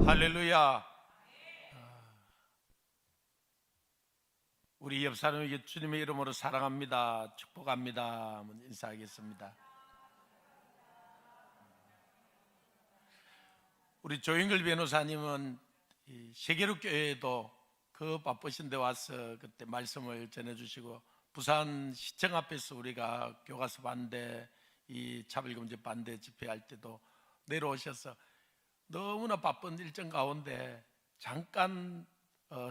할렐루야. 우리 옆 사람에게 주님의 이름으로 사랑합니다, 축복합니다 한번 인사하겠습니다. 우리 조인글 변호사님은 이 세계로 교회에도 그 바쁘신데 와서 그때 말씀을 전해주시고, 부산 시청 앞에서 우리가 교과서 반대, 이 차별금지 반대 집회할 때도 내려오셔서 너무나 바쁜 일정 가운데 잠깐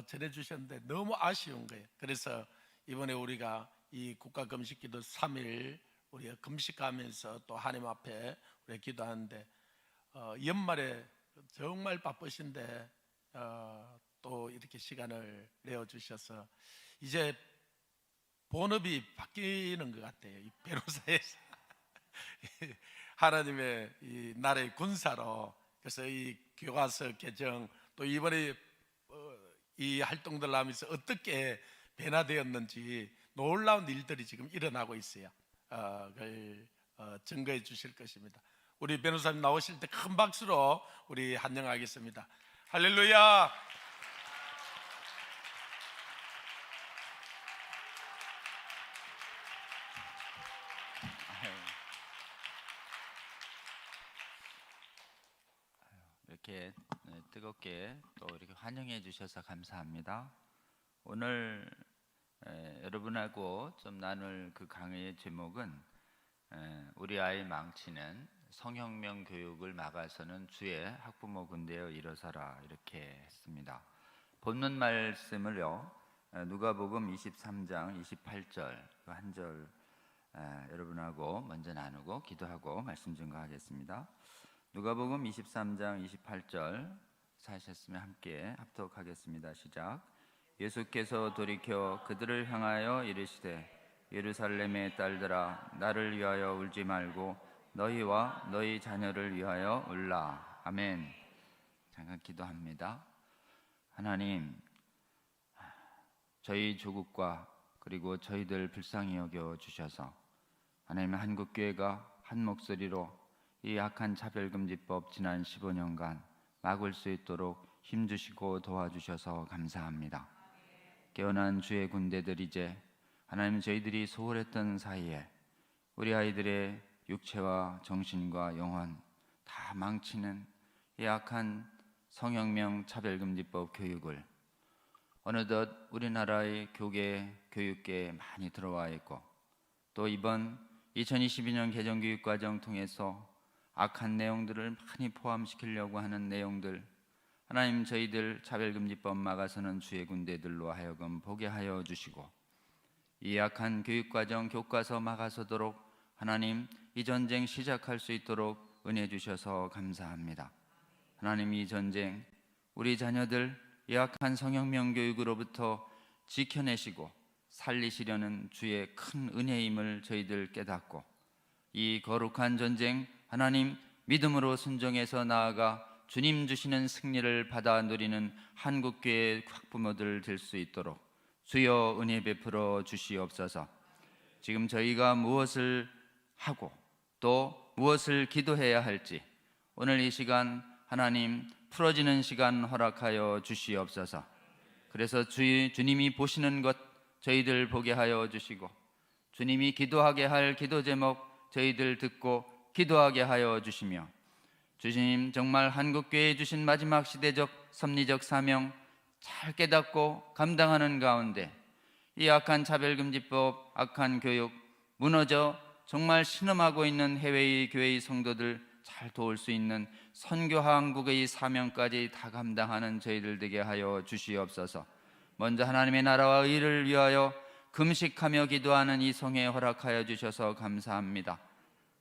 전해주셨는데 너무 아쉬운 거예요. 그래서 이번에 우리가 이 국가금식기도 3일 우리가 금식하면서 또 하나님 앞에 우리가 기도하는데, 연말에 정말 바쁘신데 또 이렇게 시간을 내어주셔서 이제 본업이 바뀌는 것 같아요. 이 변호사에서 하나님의 이 나라의 군사로, 그래서 이 교과서 개정, 또 이번에 이 활동들 하면서 어떻게 변화되었는지 놀라운 일들이 지금 일어나고 있어요. 그걸 증거해 주실 것입니다. 우리 변호사님 나오실 때 큰 박수로 우리 환영하겠습니다. 할렐루야. 이렇게 뜨겁게 또 이렇게 환영해 주셔서 감사합니다. 오늘 여러분하고 좀 나눌 그 강의의 제목은 우리 아이 망치는 성혁명 교육을 막아서는 주의 학부모 군대여 일어서라, 이렇게 했습니다. 본문 말씀을요, 누가복음 23장 28절 그 한 절 여러분하고 먼저 나누고 기도하고 말씀 증거하겠습니다. 누가복음 23장 28절 사셨으면 함께 합독하겠습니다. 시작. 예수께서 돌이켜 그들을 향하여 이르시되 예루살렘의 딸들아, 나를 위하여 울지 말고 너희와 너희 자녀를 위하여 울라. 아멘. 잠깐 기도합니다. 하나님, 저희 조국과 그리고 저희들 불쌍히 여겨 주셔서 하나님, 한국교회가 한 목소리로 이 악한 차별금지법 지난 15년간 막을 수 있도록 힘주시고 도와주셔서 감사합니다. 깨어난 주의 군대들, 이제 하나님, 저희들이 소홀했던 사이에 우리 아이들의 육체와 정신과 영혼 다 망치는 이 악한 성혁명 차별금지법 교육을 어느덧 우리나라의 교계, 교육계에 많이 들어와 있고, 또 이번 2022년 개정교육과정 통해서 악한 내용들을 많이 포함시키려고 하는 내용들, 하나님, 저희들 차별금지법 막아서는 주의 군대들로 하여금 보게 하여 주시고, 이 악한 교육과정 교과서 막아서도록 하나님, 이 전쟁 시작할 수 있도록 은혜 주셔서 감사합니다. 하나님, 이 전쟁 우리 자녀들 이 악한 성혁명 교육으로부터 지켜내시고 살리시려는 주의 큰 은혜임을 저희들 깨닫고, 이 거룩한 전쟁 하나님, 믿음으로 순종해서 나아가 주님 주시는 승리를 받아 누리는 한국교회 학부모들 될 수 있도록 주여 은혜 베풀어 주시옵소서. 지금 저희가 무엇을 하고 또 무엇을 기도해야 할지 오늘 이 시간 하나님 풀어지는 시간 허락하여 주시옵소서. 그래서 주님이 보시는 것 저희들 보게 하여 주시고, 주님이 기도하게 할 기도 제목 저희들 듣고 기도하게 하여 주시며, 주님 정말 한국교회에 주신 마지막 시대적 섭리적 사명 잘 깨닫고 감당하는 가운데 이 악한 차별금지법, 악한 교육 무너져 정말 신음하고 있는 해외의 교회의 성도들 잘 도울 수 있는 선교한국의 사명까지 다 감당하는 저희들 되게 하여 주시옵소서. 먼저 하나님의 나라와 의를 위하여 금식하며 기도하는 이 성회 허락하여 주셔서 감사합니다.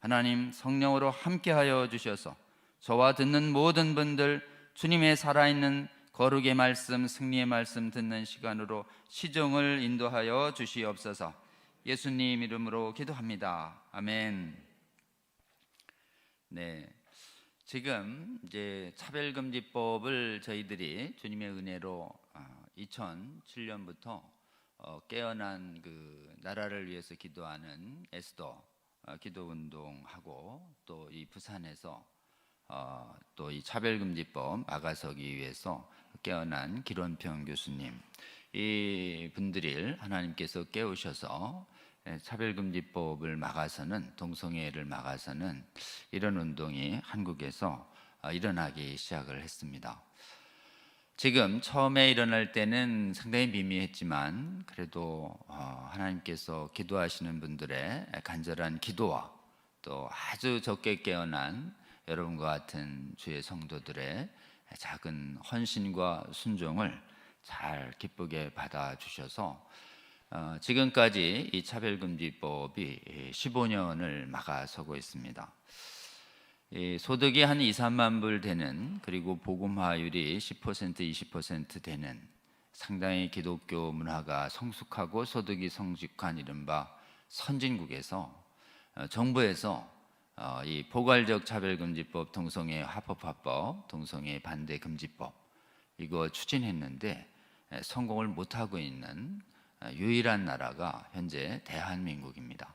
하나님, 성령으로 함께하여 주셔서 저와 듣는 모든 분들 주님의 살아있는 거룩의 말씀, 승리의 말씀 듣는 시간으로 시종을 인도하여 주시옵소서. 예수님 이름으로 기도합니다. 아멘. 네, 지금 이제 차별금지법을 저희들이 주님의 은혜로 2007년부터 깨어난 그 나라를 위해서 기도하는 에스더 기도운동하고, 또 이 부산에서 또 이 차별금지법 막아서기 위해서 깨어난 기론평 교수님, 이 분들을 하나님께서 깨우셔서 차별금지법을 막아서는, 동성애를 막아서는 이런 운동이 한국에서 일어나기 시작을 했습니다. 지금 처음에 일어날 때는 상당히 미미했지만 그래도 하나님께서 기도하시는 분들의 간절한 기도와 또 아주 적게 깨어난 여러분과 같은 주의 성도들의 작은 헌신과 순종을 잘 기쁘게 받아주셔서 지금까지 이 차별금지법이 15년을 막아서고 있습니다. 소득이 한 2, 3만 불 되는, 그리고 복음화율이 10%, 20% 되는 상당히 기독교 문화가 성숙하고 소득이 성숙한 이른바 선진국에서 정부에서 이 포괄적 차별금지법, 동성애 합법화법, 동성애 반대 금지법 이거 추진했는데 성공을 못하고 있는 유일한 나라가 현재 대한민국입니다.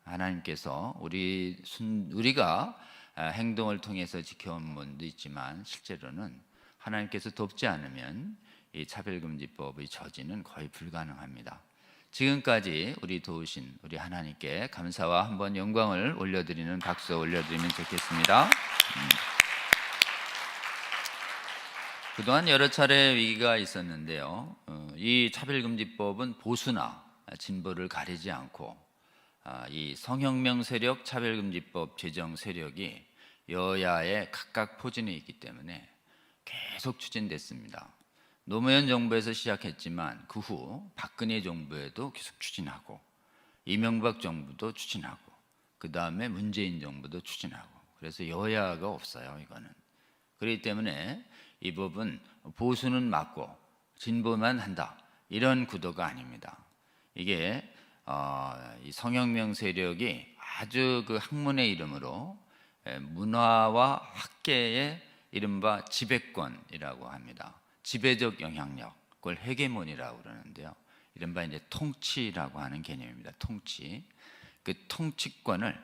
하나님께서 우리가 행동을 통해서 지켜온 분도 있지만 실제로는 하나님께서 돕지 않으면 이 차별금지법의 저지는 거의 불가능합니다. 지금까지 우리 도우신 우리 하나님께 감사와 한번 영광을 올려드리는 박수 올려드리면 좋겠습니다. 그동안 여러 차례 위기가 있었는데요, 이 차별금지법은 보수나 진보를 가리지 않고 이 성혁명 세력, 차별금지법 제정 세력이 여야에 각각 포진해 있기 때문에 계속 추진됐습니다. 노무현 정부에서 시작했지만 그 후 박근혜 정부에도 계속 추진하고, 이명박 정부도 추진하고, 그 다음에 문재인 정부도 추진하고, 그래서 여야가 없어요. 이거는. 그렇기 때문에 이 법은 보수는 막고 진보만 한다, 이런 구도가 아닙니다. 이게 이 성혁명 세력이 아주 그 학문의 이름으로 문화와 학계의 이른바 지배권이라고 합니다. 지배적 영향력, 그걸 헤게몬이라고 그러는데요, 이른바 이제 통치라고 하는 개념입니다. 통치. 그 통치권을,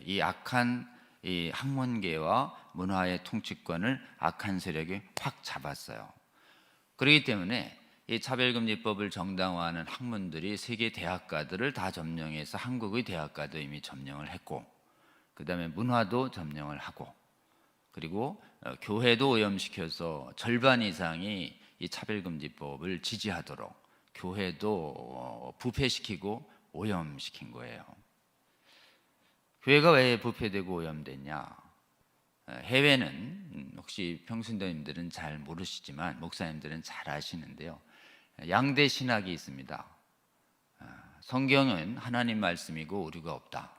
이 악한 이 학문계와 문화의 통치권을 악한 세력이 확 잡았어요. 그렇기 때문에 이 차별금지법을 정당화하는 학문들이 세계 대학가들을 다 점령해서 한국의 대학가도 이미 점령을 했고, 그 다음에 문화도 점령을 하고, 그리고 교회도 오염시켜서 절반 이상이 이 차별금지법을 지지하도록 교회도 부패시키고 오염시킨 거예요. 교회가 왜 부패되고 오염됐냐? 해외는 혹시 평신도님들은 잘 모르시지만 목사님들은 잘 아시는데요, 양대 신학이 있습니다. 성경은 하나님 말씀이고 오류가 없다,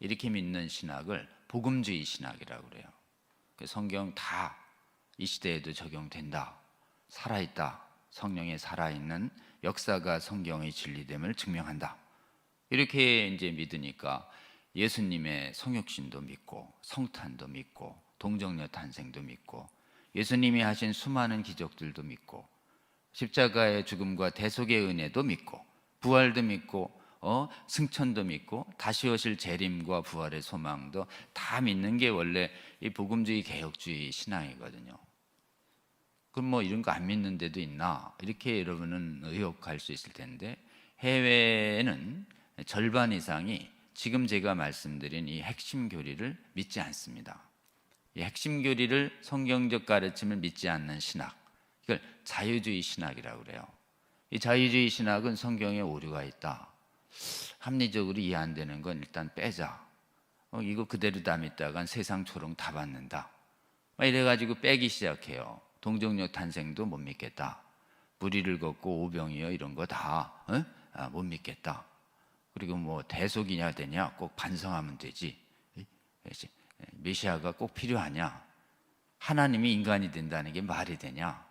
이렇게 믿는 신학을 복음주의 신학이라고 그래요. 성경 다 이 시대에도 적용된다, 살아있다, 성령의 살아있는 역사가 성경의 진리됨을 증명한다, 이렇게 이제 믿으니까 예수님의 성육신도 믿고, 성탄도 믿고, 동정녀 탄생도 믿고, 예수님이 하신 수많은 기적들도 믿고, 십자가의 죽음과 대속의 은혜도 믿고, 부활도 믿고, 승천도 믿고, 다시 오실 재림과 부활의 소망도 다 믿는 게 원래 이 복음주의 개혁주의 신앙이거든요. 그럼 뭐 이런 거 안 믿는 데도 있나, 이렇게 여러분은 의혹할 수 있을 텐데, 해외에는 절반 이상이 지금 제가 말씀드린 이 핵심 교리를 믿지 않습니다. 이 핵심 교리를, 성경적 가르침을 믿지 않는 신학, 이걸 자유주의 신학이라고 그래요. 이 자유주의 신학은 성경에 오류가 있다, 합리적으로 이해 안 되는 건 일단 빼자, 이거 그대로 다 믿다간 세상 초롱 다 받는다, 이래가지고 빼기 시작해요. 동정녀 탄생도 못 믿겠다, 무리를 걷고 오병이어 이런 거 다 못 믿겠다, 그리고 뭐 대속이냐 되냐 꼭 반성하면 되지, 메시아가 꼭 필요하냐, 하나님이 인간이 된다는 게 말이 되냐,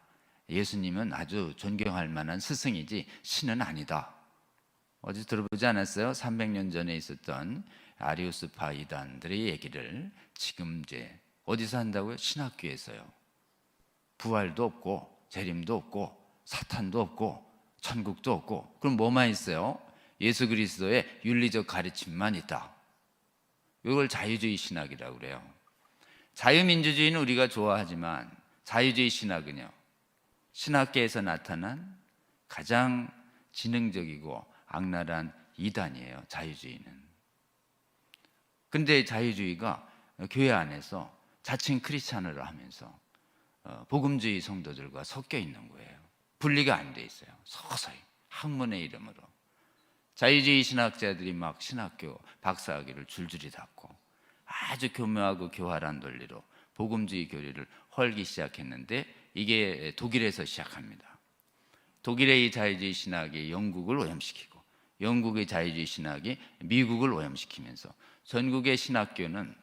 예수님은 아주 존경할 만한 스승이지 신은 아니다. 어제 들어보지 않았어요? 300년 전에 있었던 아리우스파 이단들의 얘기를 지금 이제 어디서 한다고요? 신학교에서요. 부활도 없고 재림도 없고 사탄도 없고 천국도 없고, 그럼 뭐만 있어요? 예수 그리스도의 윤리적 가르침만 있다. 이걸 자유주의 신학이라고 그래요. 자유민주주의는 우리가 좋아하지만 자유주의 신학은요, 신학계에서 나타난 가장 지능적이고 악랄한 이단이에요, 자유주의는. 근데 자유주의가 교회 안에서 자칭 크리스찬을 하면서 복음주의 성도들과 섞여 있는 거예요. 분리가 안 돼 있어요. 서서히 학문의 이름으로 자유주의 신학자들이 막 신학교 박사학위를 줄줄이 닫고 아주 교묘하고 교활한 논리로 복음주의 교리를 헐기 시작했는데, 이게 독일에서 시작합니다. 독일의 이 자유주의 신학이 영국을 오염시키고 영국의 자유주의 신학이 미국을 오염시키면서 전국의 신학교는,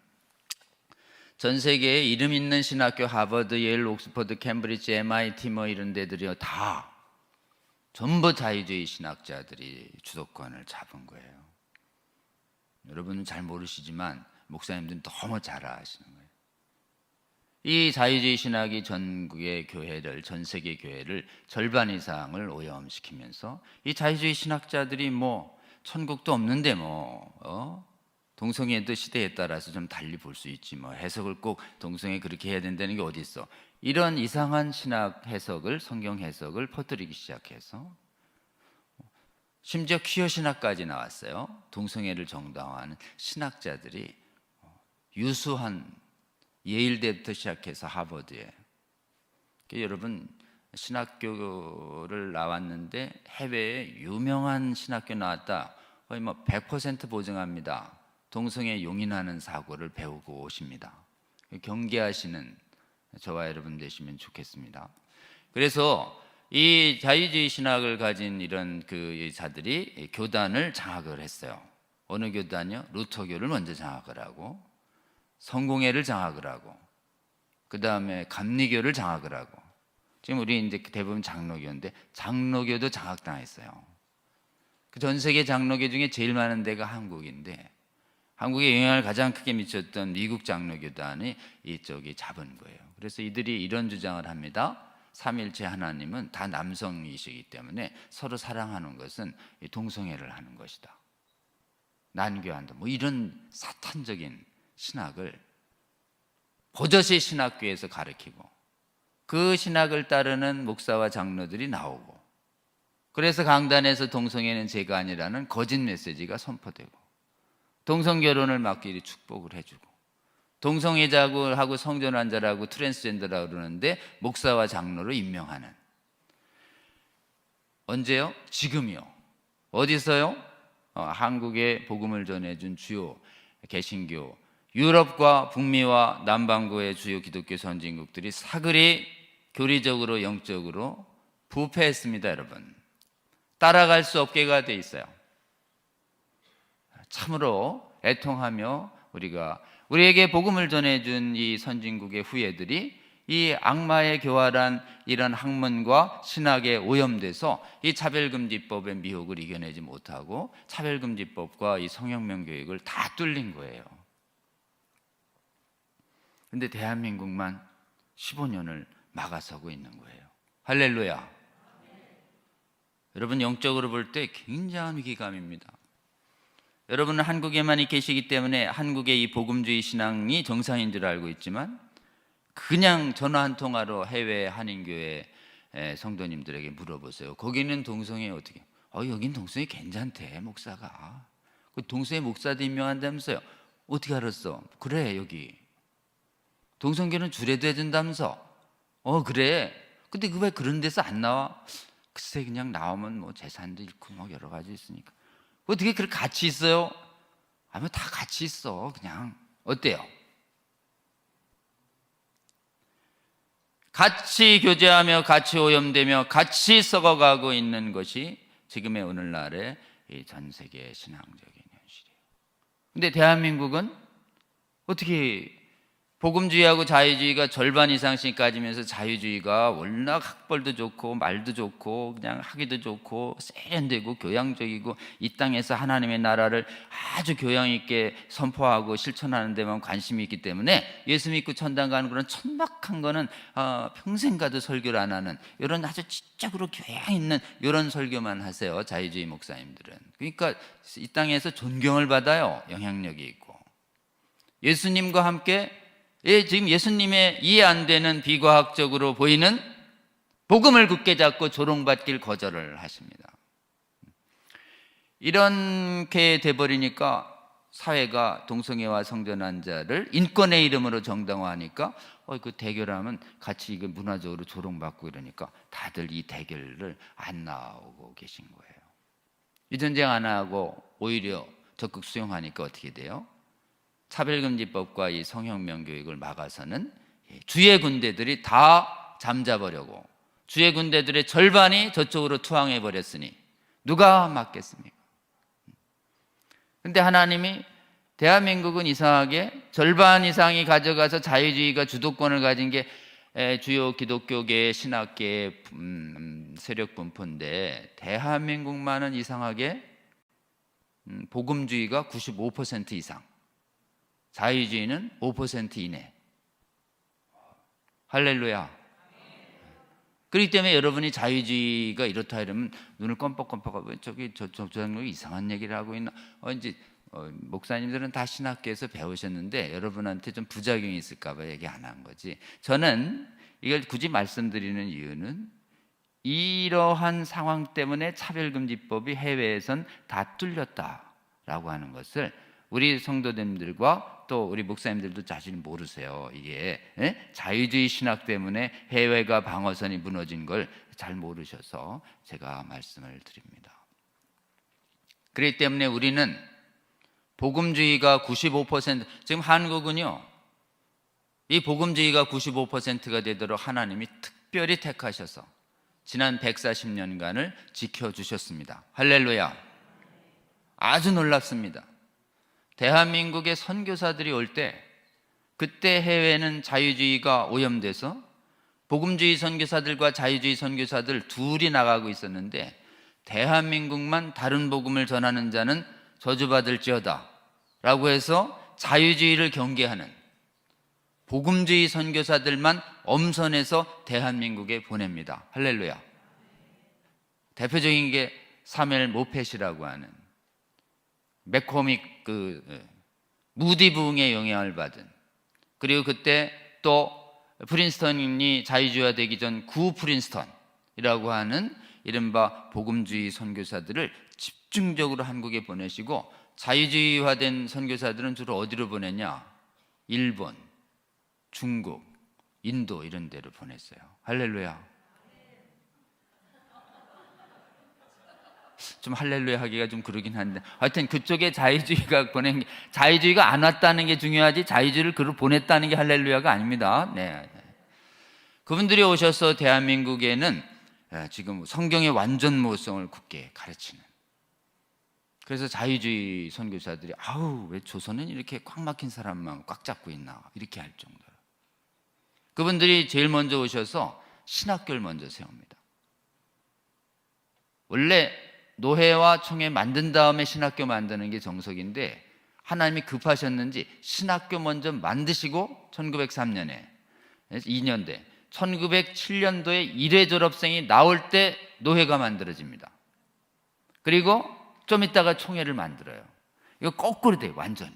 전 세계에 이름 있는 신학교, 하버드, 예일, 옥스퍼드, 캠브리지, MIT 뭐 이런 데들이 다 전부 자유주의 신학자들이 주도권을 잡은 거예요. 여러분은 잘 모르시지만 목사님들은 너무 잘 아시는 거예요. 이 자유주의 신학이 전국의 교회를, 전 세계 교회를 절반 이상을 오염시키면서 이 자유주의 신학자들이 뭐 천국도 없는데 동성애도 시대에 따라서 좀 달리 볼 수 있지, 뭐 해석을 꼭 동성애 그렇게 해야 된다는 게 어디 있어. 이런 이상한 신학 해석을, 성경 해석을 퍼뜨리기 시작해서 심지어 퀴어 신학까지 나왔어요. 동성애를 정당화하는 신학자들이 유수한 예일대부터 시작해서 하버드에. 여러분, 신학교를 나왔는데 해외에 유명한 신학교 나왔다, 거의 뭐 100% 보증합니다. 동성애 용인하는 사고를 배우고 오십니다. 경계하시는 저와 여러분 되시면 좋겠습니다. 그래서 이 자유주의 신학을 가진 이런 그 자들이 교단을 장악을 했어요. 어느 교단이요? 루터교를 먼저 장악을 하고, 성공회를 장악을 하고, 그 다음에 감리교를 장악을 하고, 지금 우리 이제 대부분 장로교인데 장로교도 장악당했어요. 그 전 세계 장로교 중에 제일 많은 데가 한국인데, 한국에 영향을 가장 크게 미쳤던 미국 장로교단이 이쪽이 잡은 거예요. 그래서 이들이 이런 주장을 합니다. 삼일체 하나님은 다 남성이시기 때문에 서로 사랑하는 것은 동성애를 하는 것이다, 난교한다, 뭐 이런 사탄적인 신학을 버젓이 신학교에서 가르치고, 그 신학을 따르는 목사와 장로들이 나오고, 그래서 강단에서 동성애는 죄가 아니라는 거짓 메시지가 선포되고, 동성결혼을 막기 축복을 해주고, 동성애자하고 성전환자라고 트랜스젠더라고 그러는데 목사와 장로로 임명하는. 언제요? 지금이요. 어디서요? 한국에 복음을 전해준 주요 개신교, 유럽과 북미와 남반구의 주요 기독교 선진국들이 사그리 교리적으로 영적으로 부패했습니다. 여러분, 따라갈 수 없게가 돼 있어요. 참으로 애통하며 우리에게 복음을 전해준 이 선진국의 후예들이 이 악마의 교활한 이런 학문과 신학에 오염돼서 이 차별금지법의 미혹을 이겨내지 못하고 차별금지법과 이 성혁명 교육을 다 뚫린 거예요. 근데 대한민국만 15년을 막아서고 있는 거예요. 할렐루야. 여러분, 영적으로 볼 때 굉장한 위기감입니다. 여러분은 한국에만 계시기 때문에 한국의 이 복음주의 신앙이 정상인 줄 알고 있지만, 그냥 전화 한 통화로 해외 한인교회 성도님들에게 물어보세요. 거기는 동성애 어떻게? 여긴 동성애 괜찮대, 목사가. 그 동성애 목사도 임명한다면서요. 어떻게 알았어? 그래, 여기 동성결혼 주례도 해준다면서. 그래. 근데 그 왜 그런 데서 안 나와? 글쎄, 그냥 나오면 뭐 재산도 잃고 뭐 여러 가지 있으니까. 어떻게 그렇게 같이 있어요? 아마 다 같이 있어. 그냥 어때요? 같이 교제하며 같이 오염되며 같이 썩어가고 있는 것이 지금의 오늘날의 이 전 세계 신앙적인 현실이에요. 근데 대한민국은 어떻게 복음주의하고 자유주의가 절반 이상씩 가지면서 자유주의가 워낙 학벌도 좋고 말도 좋고 그냥 하기도 좋고 세련되고 교양적이고 이 땅에서 하나님의 나라를 아주 교양 있게 선포하고 실천하는 데만 관심이 있기 때문에 예수 믿고 천당 가는 그런 천박한 거는 평생 가도 설교를 안 하는, 이런 아주 지적으로 교양 있는 이런 설교만 하세요, 자유주의 목사님들은. 그러니까 이 땅에서 존경을 받아요. 영향력이 있고 예수님과 함께 지금 예수님의 이해 안 되는 비과학적으로 보이는 복음을 굳게 잡고 조롱받길 거절을 하십니다. 이렇게 돼버리니까 사회가 동성애와 성전환자를 인권의 이름으로 정당화하니까 그 대결하면 같이 이거 문화적으로 조롱받고 이러니까 다들 이 대결을 안 나오고 계신 거예요. 이 전쟁 안 하고 오히려 적극 수용하니까 어떻게 돼요? 차별금지법과 이 성혁명 교육을 막아서는 주의 군대들이 다 잠자버려고 주의 군대들의 절반이 저쪽으로 투항해 버렸으니 누가 막겠습니까? 근데 하나님이 대한민국은 이상하게 절반 이상이 가져가서 자유주의가 주도권을 가진 게 주요 기독교계 신학계의 세력 분포인데 대한민국만은 이상하게 복음주의가 95% 이상, 자유주의는 5% 이내. 할렐루야. 그렇기 때문에 여러분이 자유주의가 이렇다 이러면 눈을 껌뻑껌뻑하고 저 장로가 이상한 얘기를 하고 있나? 이제 목사님들은 다 신학교에서 배우셨는데 여러분한테 좀 부작용이 있을까 봐 얘기 안 한 거지. 저는 이걸 굳이 말씀드리는 이유는 이러한 상황 때문에 차별금지법이 해외에선 다 뚫렸다라고 하는 것을 우리 성도님들과 또 우리 목사님들도 사실 모르세요. 이게 자유주의 신학 때문에 해외가 방어선이 무너진 걸 잘 모르셔서 제가 말씀을 드립니다. 그렇기 때문에 우리는 복음주의가 95%, 지금 한국은요, 이 복음주의가 95%가 되도록 하나님이 특별히 택하셔서 지난 140년간을 지켜주셨습니다. 할렐루야. 아주 놀랍습니다. 대한민국의 선교사들이 올 때 그때 해외는 자유주의가 오염돼서 복음주의 선교사들과 자유주의 선교사들 둘이 나가고 있었는데 대한민국만 다른 복음을 전하는 자는 저주받을지어다 라고 해서 자유주의를 경계하는 복음주의 선교사들만 엄선해서 대한민국에 보냅니다. 할렐루야. 대표적인 게 사무엘 모펫이라고 하는 매코믹 무디 부흥의 영향을 받은, 그리고 그때 또 프린스턴이 자유주의화되기 전 구 프린스턴이라고 하는 이른바 복음주의 선교사들을 집중적으로 한국에 보내시고 자유주의화된 선교사들은 주로 어디로 보냈냐? 일본, 중국, 인도 이런 데로 보냈어요. 할렐루야. 좀 할렐루야 하기가 좀 그러긴 한데 하여튼 그쪽에 자유주의가 자유주의가 안 왔다는 게 중요하지 자유주의를 그로 보냈다는 게 할렐루야가 아닙니다. 네. 그분들이 오셔서 대한민국에는 지금 성경의 완전 모성을 굳게 가르치는, 그래서 자유주의 선교사들이 왜 조선은 이렇게 꽉 막힌 사람만 꽉 잡고 있나 이렇게 할 정도로 그분들이 제일 먼저 오셔서 신학교를 먼저 세웁니다. 원래 노회와 총회 만든 다음에 신학교 만드는 게 정석인데 하나님이 급하셨는지 신학교 먼저 만드시고 1903년에 2년대 1907년도에 1회 졸업생이 나올 때 노회가 만들어집니다. 그리고 좀 있다가 총회를 만들어요. 이거 거꾸로 돼요, 완전히.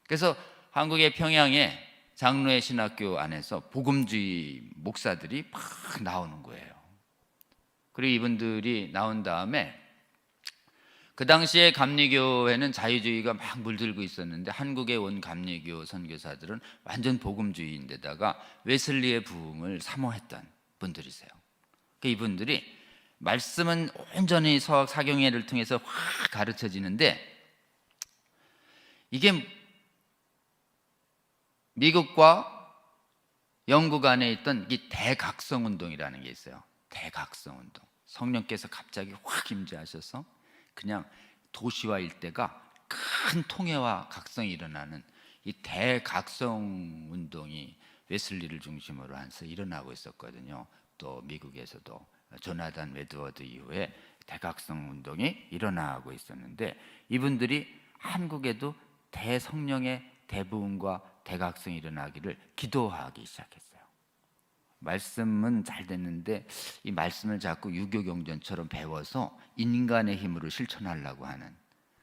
그래서 한국의 평양에 장로의 신학교 안에서 복음주의 목사들이 막 나오는 거예요. 그리고 이분들이 나온 다음에 그 당시에 감리교회는 자유주의가 막 물들고 있었는데 한국에 온 감리교 선교사들은 완전 복음주의인데다가 웨슬리의 부흥을 사모했던 분들이세요. 이분들이 말씀은 온전히 사경회를 통해서 확 가르쳐지는데 이게 미국과 영국 안에 있던 이 대각성 운동이라는 게 있어요. 대각성 운동. 성령께서 갑자기 확 임재하셔서 그냥 도시와 일대가 큰 통해와 각성이 일어나는 이 대각성 운동이 웨슬리를 중심으로 해서 일어나고 있었거든요. 또 미국에서도 조나단 웨드워드 이후에 대각성 운동이 일어나고 있었는데 이분들이 한국에도 대성령의 대부흥과 대각성이 일어나기를 기도하기 시작했어요. 말씀은 잘 됐는데 이 말씀을 자꾸 유교경전처럼 배워서 인간의 힘으로 실천하려고 하는,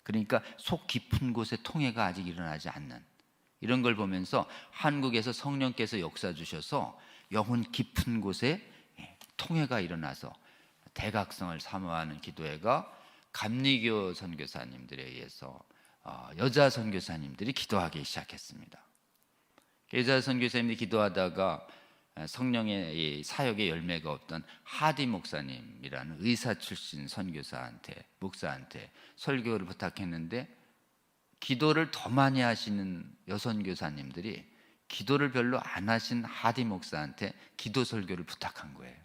그러니까 속 깊은 곳에 통해가 아직 일어나지 않는 이런 걸 보면서 한국에서 성령께서 역사 주셔서 영혼 깊은 곳에 통회가 일어나서 대각성을 사모하는 기도회가 감리교 선교사님들에 의해서 여자 선교사님들이 기도하기 시작했습니다. 여자 선교사님들이 기도하다가 성령의 이 사역의 열매가 없던 하디 목사님이라는 의사 출신 목사한테 설교를 부탁했는데, 기도를 더 많이 하시는 여선 교사님들이 기도를 별로 안 하신 하디 목사한테 기도 설교를 부탁한 거예요.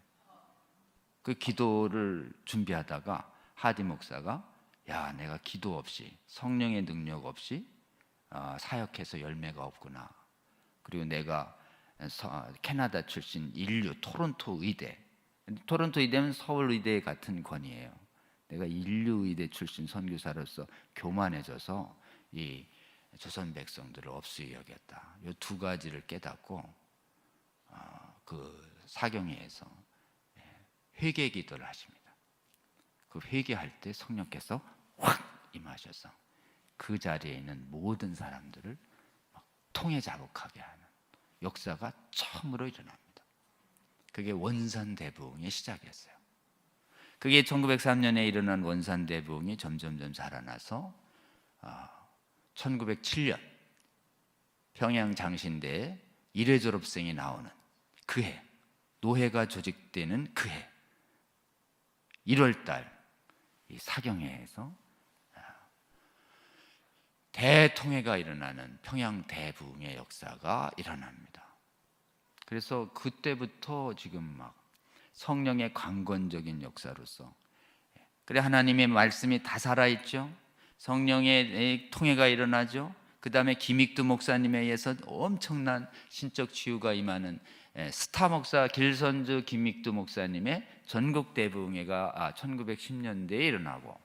그 기도를 준비하다가 하디 목사가 야, 내가 기도 없이 성령의 능력 없이 사역해서 열매가 없구나. 그리고 내가 캐나다 출신 인류 토론토 의대면 서울 의대 같은 권위예요. 내가 인류 의대 출신 선교사로서 교만해져서 이 조선 백성들을 업수히 여겼다. 이 두 가지를 깨닫고 그 사경회에서 회개 기도를 하십니다. 그 회개할 때 성령께서 확 임하셔서 그 자리에 있는 모든 사람들을 통해 자복하게 하는 역사가 처음으로 일어납니다. 그게 원산대부흥의 시작이었어요. 그게 1903년에 일어난 원산대부흥이 점점점 자라나서 1907년 평양 장신대에 1회 졸업생이 나오는 그해, 노회가 조직되는 그해 1월달 이 사경회에서 대통회가 일어나는 평양 대부흥의 역사가 일어납니다. 그래서 그때부터 지금 막 성령의 강건적인 역사로서, 그래 하나님의 말씀이 다 살아있죠. 성령의 통회가 일어나죠. 그 다음에 김익두 목사님에 의해서 엄청난 신적 치유가 임하는 스타 목사 길선주 김익두 목사님의 전국 대부흥회가 1910년대에 일어나고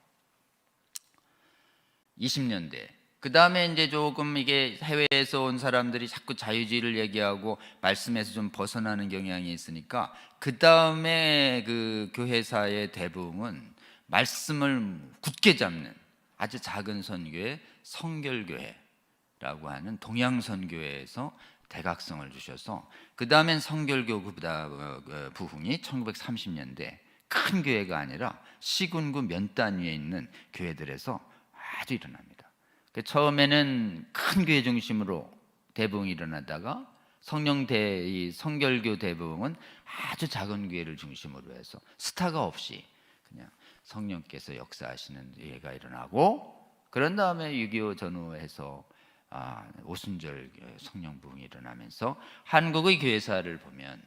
20년대, 그 다음에 이제 조금 이게 해외에서 온 사람들이 자꾸 자유주의를 얘기하고 말씀에서 좀 벗어나는 경향이 있으니까 그 다음에 그 교회사의 대부흥은 말씀을 굳게 잡는 아주 작은 선교회 성결교회라고 하는 동양선교회에서 대각성을 주셔서, 그 다음엔 성결교 부흥이 1930년대 큰 교회가 아니라 시군구 면 단위에 있는 교회들에서 아주 일어납니다. 처음에는 큰 교회 중심으로 대부흥이 일어나다가 이 성결교 대부흥은 아주 작은 교회를 중심으로 해서 스타가 없이 그냥 성령께서 역사하시는 예가 일어나고, 그런 다음에 6.25 전후해서 오순절 성령 부흥이 일어나면서 한국의 교회사를 보면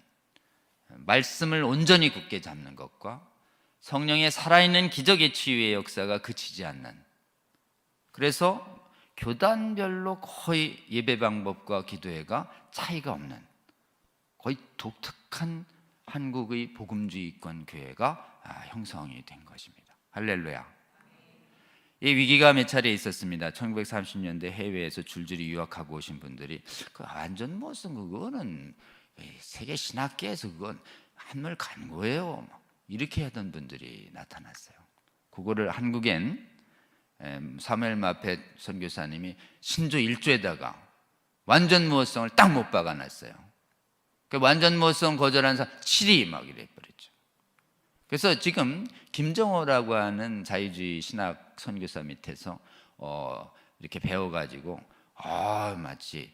말씀을 온전히 굳게 잡는 것과 성령의 살아있는 기적의 치유의 역사가 그치지 않는, 그래서 교단별로 거의 예배 방법과 기도회가 차이가 없는 거의 독특한 한국의 복음주의권 교회가 형성이 된 것입니다. 할렐루야. 이 위기가 몇 차례 있었습니다. 1930년대 해외에서 줄줄이 유학하고 오신 분들이 그 완전 무슨 그거는 세계 신학계에서 그건 한물 간 거예요, 이렇게 하던 분들이 나타났어요. 그거를 한국엔 사무엘 마펫 선교사님이 신조 1조에다가 완전 무엇성을 딱 못 박아놨어요. 그 완전 무엇성 거절한 사람 7위 막 이래 버렸죠. 그래서 지금 김정호라고 하는 자유주의 신학 선교사 밑에서 이렇게 배워가지고 마치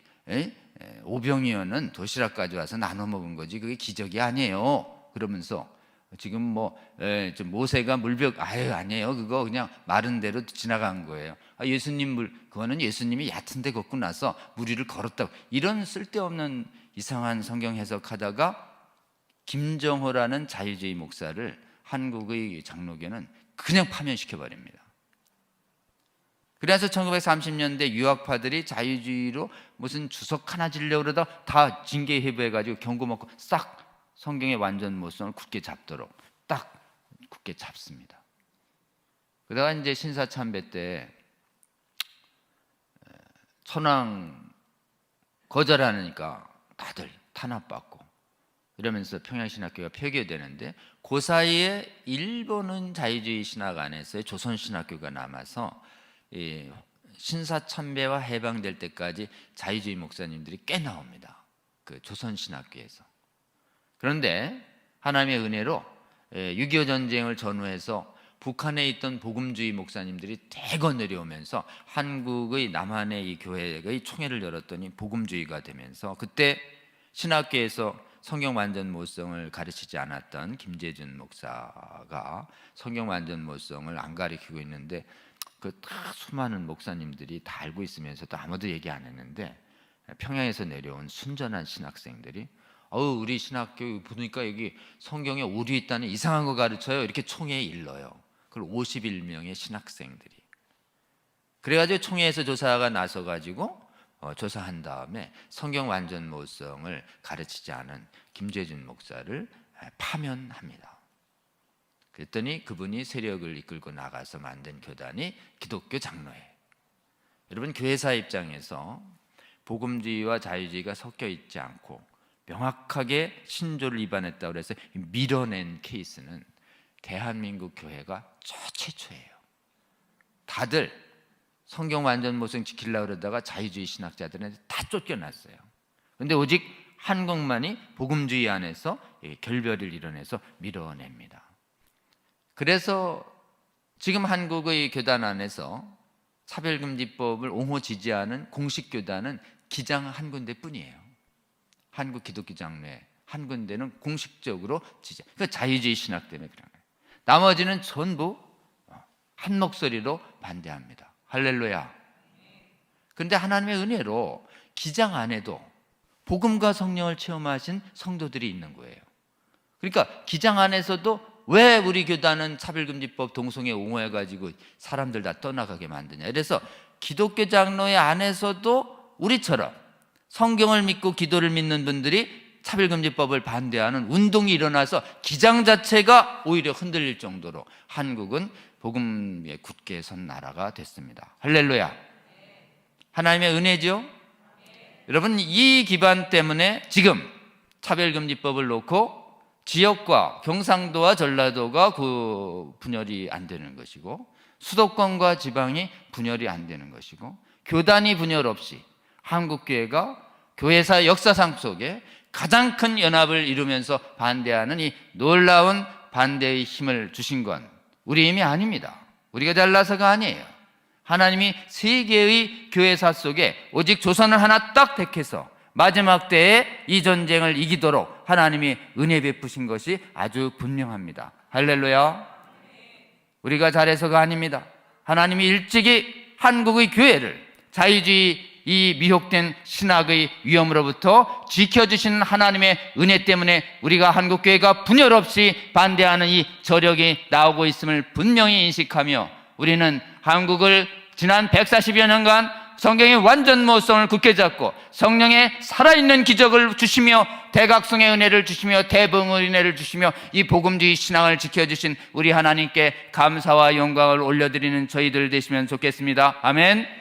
오병이어는 도시락 가져와서 나눠 먹은 거지 그게 기적이 아니에요 그러면서 지금 좀 모세가 물벽 아니에요, 그거 그냥 마른 대로 지나간 거예요. 예수님 그거는 예수님이 얕은 데 걷고 나서 물 위를 걸었다고, 이런 쓸데없는 이상한 성경 해석하다가 김정호라는 자유주의 목사를 한국의 장로교는 그냥 파면시켜 버립니다. 그래서 1930년대 유학파들이 자유주의로 무슨 주석 하나 지려고 그러다 다 징계 회부해가지고 경고 먹고 싹 성경의 완전 모성을 굳게 잡도록 딱 굳게 잡습니다. 그러다가 이제 신사참배 때 천황 거절하니까 다들 탄압받고 이러면서 평양신학교가 폐교되는데, 그 사이에 일본은 자유주의 신학 안에서 조선신학교가 남아서 신사참배와 해방될 때까지 자유주의 목사님들이 꽤 나옵니다. 그 조선신학교에서. 그런데 하나님의 은혜로 6.25 전쟁을 전후해서 북한에 있던 복음주의 목사님들이 대거 내려오면서 한국의 남한의 이 교회의 총회를 열었더니 복음주의가 되면서, 그때 신학교에서 성경 완전 모성을 가르치지 않았던 김재준 목사가 성경 완전 모성을 안 가르치고 있는데, 그 다 수많은 목사님들이 다 알고 있으면서도 아무도 얘기 안 했는데, 평양에서 내려온 순전한 신학생들이 우리 신학교 보니까 여기 성경에 오류 있다는 이상한 거 가르쳐요, 이렇게 총회에 일러요. 그걸 51명의 신학생들이. 그래가지고 총회에서 조사가 나서가지고 조사한 다음에 성경 완전 모성을 가르치지 않은 김재준 목사를 파면합니다. 그랬더니 그분이 세력을 이끌고 나가서 만든 교단이 기독교 장로회예요. 여러분, 교회사 입장에서 복음주의와 자유주의가 섞여 있지 않고 명확하게 신조를 위반했다고 해서 밀어낸 케이스는 대한민국 교회가 최초예요. 다들 성경 완전 모성 지키려고 그러다가 자유주의 신학자들한테 다 쫓겨났어요. 그런데 오직 한국만이 복음주의 안에서 결별을 이뤄내서 밀어냅니다. 그래서 지금 한국의 교단 안에서 차별금지법을 옹호 지지하는 공식 교단은 기장 한 군데뿐이에요. 한국 기독교 장로회 한 군데는 공식적으로 지지. 그러니까 자유주의 신학 때문에 그런 거예요. 나머지는 전부 한 목소리로 반대합니다. 할렐루야. 그런데 하나님의 은혜로 기장 안에도 복음과 성령을 체험하신 성도들이 있는 거예요. 그러니까 기장 안에서도 왜 우리 교단은 차별금지법 동성애 옹호해가지고 사람들 다 떠나가게 만드냐. 그래서 기독교 장로회 안에서도 우리처럼 성경을 믿고 기도를 믿는 분들이 차별금지법을 반대하는 운동이 일어나서 기장 자체가 오히려 흔들릴 정도로 한국은 복음에 굳게 선 나라가 됐습니다. 할렐루야. 하나님의 은혜죠. 여러분, 이 기반 때문에 지금 차별금지법을 놓고 지역과 경상도와 전라도가 그 분열이 안 되는 것이고, 수도권과 지방이 분열이 안 되는 것이고, 교단이 분열 없이 한국교회가 교회사 역사상 속에 가장 큰 연합을 이루면서 반대하는 이 놀라운 반대의 힘을 주신 건 우리 힘이 아닙니다. 우리가 잘나서가 아니에요. 하나님이 세계의 교회사 속에 오직 조선을 하나 딱 택해서 마지막 때에 이 전쟁을 이기도록 하나님이 은혜 베푸신 것이 아주 분명합니다. 할렐루야. 우리가 잘해서가 아닙니다. 하나님이 일찍이 한국의 교회를 자유주의 이 미혹된 신학의 위험으로부터 지켜주시는 하나님의 은혜 때문에 우리가 한국교회가 분열 없이 반대하는 이 저력이 나오고 있음을 분명히 인식하며, 우리는 한국을 지난 140여 년간 성경의 완전 모성을 굳게 잡고 성령의 살아있는 기적을 주시며 대각성의 은혜를 주시며 대봉의 은혜를 주시며 이 복음주의 신앙을 지켜주신 우리 하나님께 감사와 영광을 올려드리는 저희들 되시면 좋겠습니다. 아멘.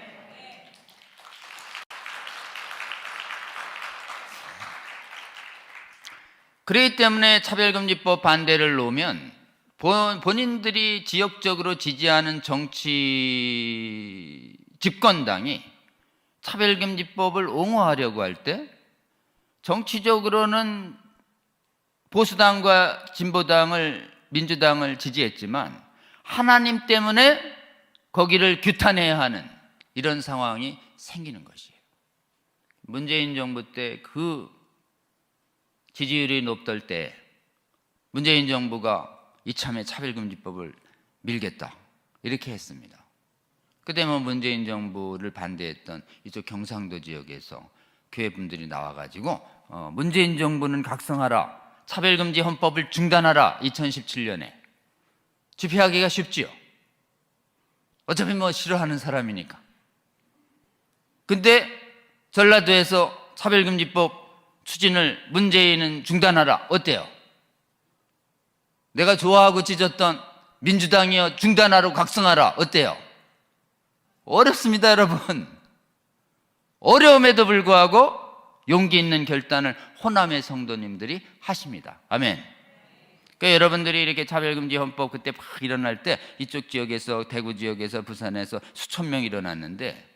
그렇기 때문에 차별금지법 반대를 놓으면 본인들이 지역적으로 지지하는 정치 집권당이 차별금지법을 옹호하려고 할 때 정치적으로는 보수당과 진보당을, 민주당을 지지했지만 하나님 때문에 거기를 규탄해야 하는 이런 상황이 생기는 것이에요. 문재인 정부 때 그 지지율이 높던 때 문재인 정부가 이참에 차별금지법을 밀겠다 이렇게 했습니다. 그때 문재인 정부를 반대했던 이쪽 경상도 지역에서 교회분들이 나와가지고 문재인 정부는 각성하라, 차별금지 헌법을 중단하라. 2017년에 집회하기가 쉽지요. 어차피 싫어하는 사람이니까. 근데 전라도에서 차별금지법 추진을 문재인은 중단하라. 어때요? 내가 좋아하고 찢었던 민주당이요, 중단하라고 각성하라. 어때요? 어렵습니다, 여러분. 어려움에도 불구하고 용기 있는 결단을 호남의 성도님들이 하십니다. 아멘. 그러니까 여러분들이 이렇게 차별금지 헌법 그때 막 일어날 때 이쪽 지역에서, 대구 지역에서, 부산에서 수천 명 일어났는데,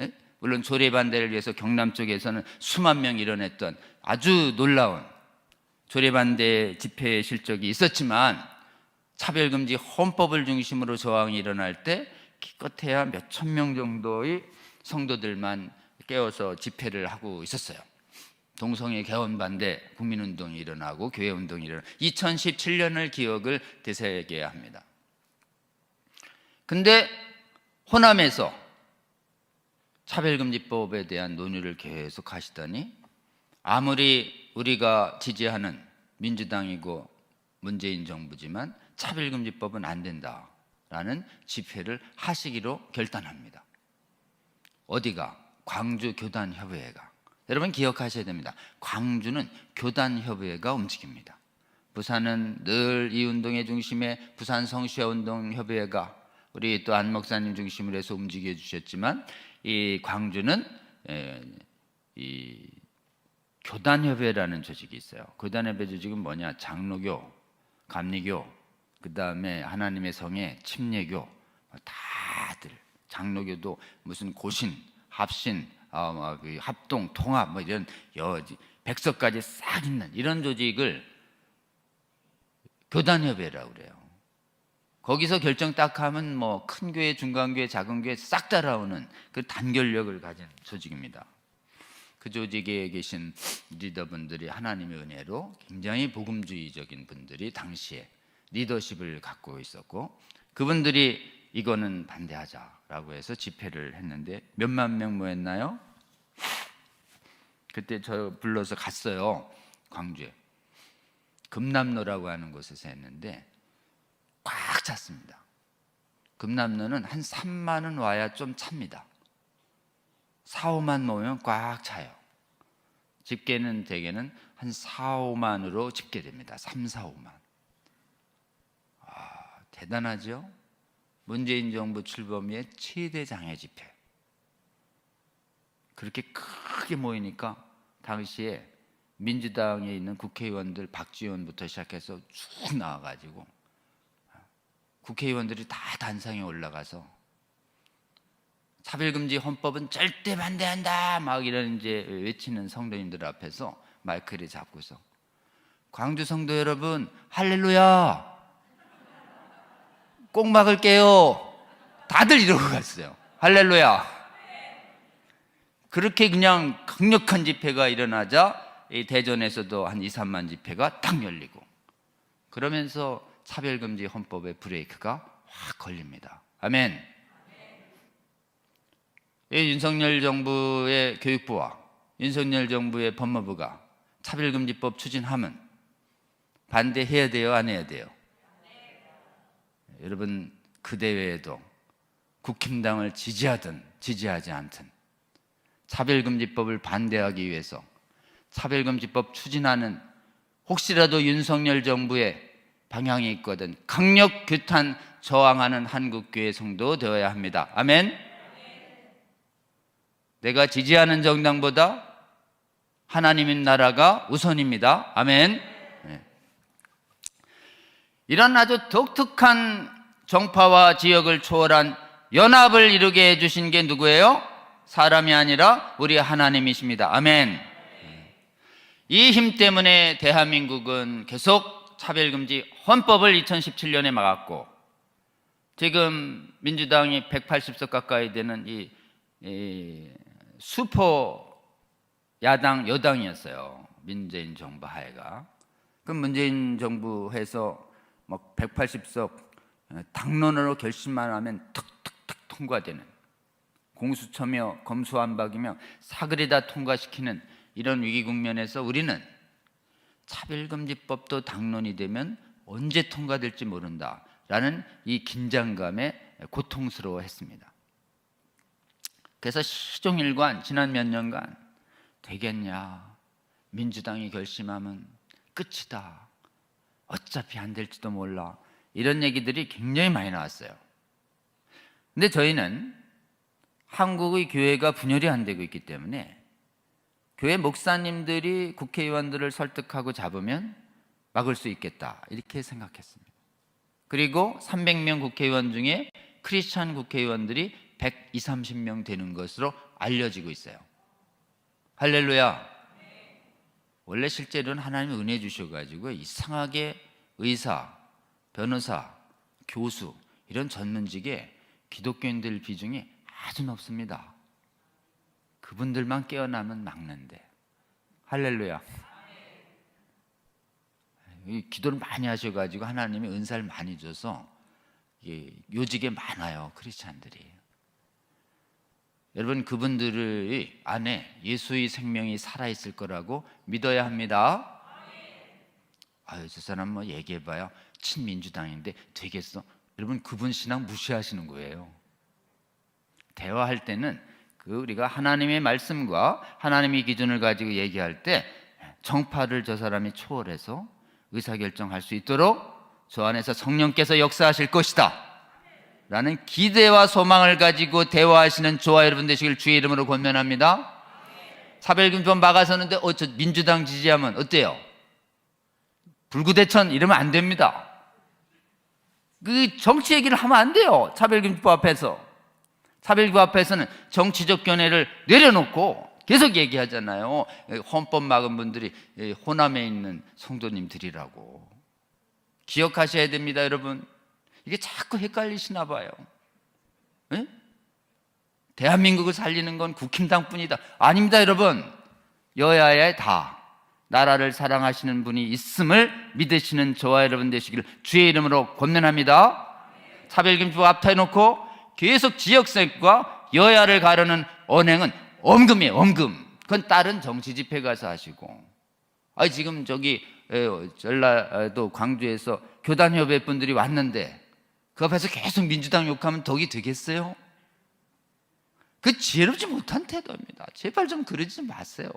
예? 물론 조례 반대를 위해서 경남 쪽에서는 수만 명 일어났던 아주 놀라운 조례 반대 집회 실적이 있었지만, 차별금지 헌법을 중심으로 저항이 일어날 때 기껏해야 몇천 명 정도의 성도들만 깨어서 집회를 하고 있었어요. 동성애 개헌 반대 국민운동이 일어나고 교회운동이 일어나고 2017년을 기억을 되새겨야 합니다. 근데 호남에서 차별금지법에 대한 논의를 계속 하시더니, 아무리 우리가 지지하는 민주당이고 문재인 정부지만 차별금지법은 안 된다라는 집회를 하시기로 결단합니다. 어디가? 광주 교단협의회가. 여러분 기억하셔야 됩니다. 광주는 교단협의회가 움직입니다. 부산은 늘 이 운동의 중심에 부산 성시화운동협의회가, 우리 또 안 목사님 중심으로 해서 움직여 주셨지만, 이 광주는 이 교단협의회라는 조직이 있어요. 교단협의회 조직은 뭐냐? 장로교, 감리교, 그 다음에 하나님의 성의 침례교, 다들, 장로교도 무슨 고신, 합신, 합동, 통합, 뭐 이런 백석까지 싹 있는 이런 조직을 교단협의회라고 그래요. 거기서 결정 딱 하면 뭐 큰 교회, 중간 교회, 작은 교회 싹 따라오는 그 단결력을 가진 조직입니다. 그 조직에 계신 리더분들이 하나님의 은혜로 굉장히 복음주의적인 분들이 당시에 리더십을 갖고 있었고, 그분들이 이거는 반대하자라고 해서 집회를 했는데 몇만 명 모였나요? 그때 저 불러서 갔어요. 광주에 금남로라고 하는 곳에서 했는데 꽉 찼습니다. 금남로는 한 3만은 와야 좀 찹니다. 4, 5만 모이면 꽉 차요. 집계는 대개는 한 4, 5만으로 집계됩니다. 3, 4, 5만. 대단하죠? 문재인 정부 출범 이후에 최대 장애 집회. 그렇게 크게 모이니까 당시에 민주당에 있는 국회의원들, 박지원부터 시작해서 쭉 나와가지고 국회의원들이 다 단상에 올라가서 차별금지 헌법은 절대 반대한다 막 이런 이제 외치는 성도님들 앞에서 마이크를 잡고서, 광주 성도 여러분 할렐루야, 꼭 막을게요, 다들 이러고 갔어요. 할렐루야. 그렇게 그냥 강력한 집회가 일어나자 이 대전에서도 한 2, 3만 집회가 딱 열리고, 그러면서 차별금지 헌법의 브레이크가 확 걸립니다. 아멘. 윤석열 정부의 교육부와 윤석열 정부의 법무부가 차별금지법 추진하면 반대해야 돼요, 안 해야 돼요? 여러분, 그 대회에도 국힘당을 지지하든 지지하지 않든 차별금지법을 반대하기 위해서 차별금지법 추진하는 혹시라도 윤석열 정부의 방향이 있거든 강력 규탄 저항하는 한국교회 성도 되어야 합니다. 아멘. 내가 지지하는 정당보다 하나님의 나라가 우선입니다. 아멘. 네. 이런 아주 독특한 정파와 지역을 초월한 연합을 이루게 해주신 게 누구예요? 사람이 아니라 우리 하나님이십니다. 아멘. 이 힘 때문에 대한민국은 계속 차별금지 헌법을 2017년에 막았고, 지금 민주당이 180석 가까이 되는 이 슈퍼 야당 여당이었어요. 문재인 정부 하에가. 그럼 문재인 정부 해서 막 180석 당론으로 결심만 하면 툭툭툭 통과되는, 공수처며 검수완박이며 사그리다 통과시키는 이런 위기 국면에서 우리는 차별금지법도 당론이 되면 언제 통과될지 모른다라는 이 긴장감에 고통스러워했습니다. 그래서 시종일관 지난 몇 년간 되겠냐, 민주당이 결심하면 끝이다, 어차피 안 될지도 몰라, 이런 얘기들이 굉장히 많이 나왔어요. 근데 저희는 한국의 교회가 분열이 안 되고 있기 때문에 교회 목사님들이 국회의원들을 설득하고 잡으면 막을 수 있겠다 이렇게 생각했습니다. 그리고 300명 국회의원 중에 크리스찬 국회의원들이 120, 30명 되는 것으로 알려지고 있어요. 할렐루야. 원래 실제로는 하나님이 은혜 주셔가지고 이상하게 의사, 변호사, 교수 이런 전문직에 기독교인들 비중이 아주 높습니다. 그분들만 깨어나면 막는데. 할렐루야. 기도를 많이 하셔가지고 하나님이 은사를 많이 줘서 요직에 많아요, 크리스찬들이. 여러분, 그분들의 안에 예수의 생명이 살아있을 거라고 믿어야 합니다. 아유, 저 사람 뭐 얘기해봐요, 친민주당인데 되겠어? 여러분, 그분 신앙 무시하시는 거예요. 대화할 때는 우리가 하나님의 말씀과 하나님의 기준을 가지고 얘기할 때 정파를 저 사람이 초월해서 의사결정할 수 있도록 저 안에서 성령께서 역사하실 것이다 라는 기대와 소망을 가지고 대화하시는 저와 여러분 되시길 주의 이름으로 권면합니다. 차별금지법 막아서는데 저 민주당 지지하면 어때요? 불구대천 이러면 안 됩니다. 그 정치 얘기를 하면 안 돼요. 차별금지법 앞에서. 차별금지법 앞에서는 정치적 견해를 내려놓고 계속 얘기하잖아요. 헌법 막은 분들이 호남에 있는 성도님들이라고. 기억하셔야 됩니다, 여러분. 이게 자꾸 헷갈리시나 봐요. 네? 대한민국을 살리는 건 국힘당뿐이다. 아닙니다, 여러분. 여야에 다 나라를 사랑하시는 분이 있음을 믿으시는 저와 여러분 되시기를 주의 이름으로 권면합니다. 차별금지법 앞에 놓고 계속 지역색과 여야를 가르는 언행은 엄금이에요, 엄금. 그건 다른 정치 집회 가서 하시고. 지금 저기 전라도 광주에서 교단협회 분들이 왔는데 그 앞에서 계속 민주당 욕하면 덕이 되겠어요? 그 지혜롭지 못한 태도입니다. 제발 좀 그러지 마세요.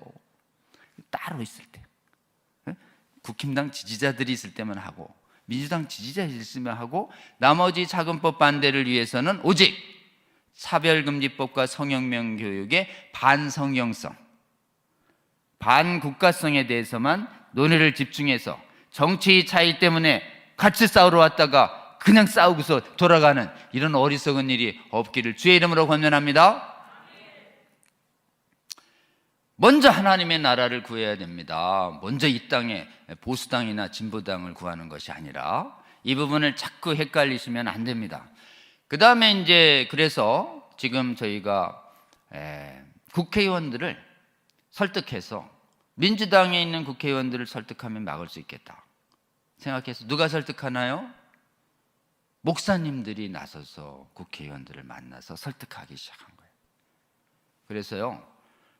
따로 있을 때, 국힘당 지지자들이 있을 때만 하고 민주당 지지자들이 있으면 하고, 나머지 차근법 반대를 위해서는 오직 차별금지법과 성혁명 교육의 반성경성, 반국가성에 대해서만 논의를 집중해서 정치의 차이 때문에 같이 싸우러 왔다가 그냥 싸우고서 돌아가는 이런 어리석은 일이 없기를 주의 이름으로 권면합니다. 먼저 하나님의 나라를 구해야 됩니다. 먼저 이 땅에 보수당이나 진보당을 구하는 것이 아니라, 이 부분을 자꾸 헷갈리시면 안 됩니다. 그 다음에 이제 그래서 지금 저희가 국회의원들을 설득해서, 민주당에 있는 국회의원들을 설득하면 막을 수 있겠다 생각해서 누가 설득하나요? 목사님들이 나서서 국회의원들을 만나서 설득하기 시작한 거예요. 그래서요,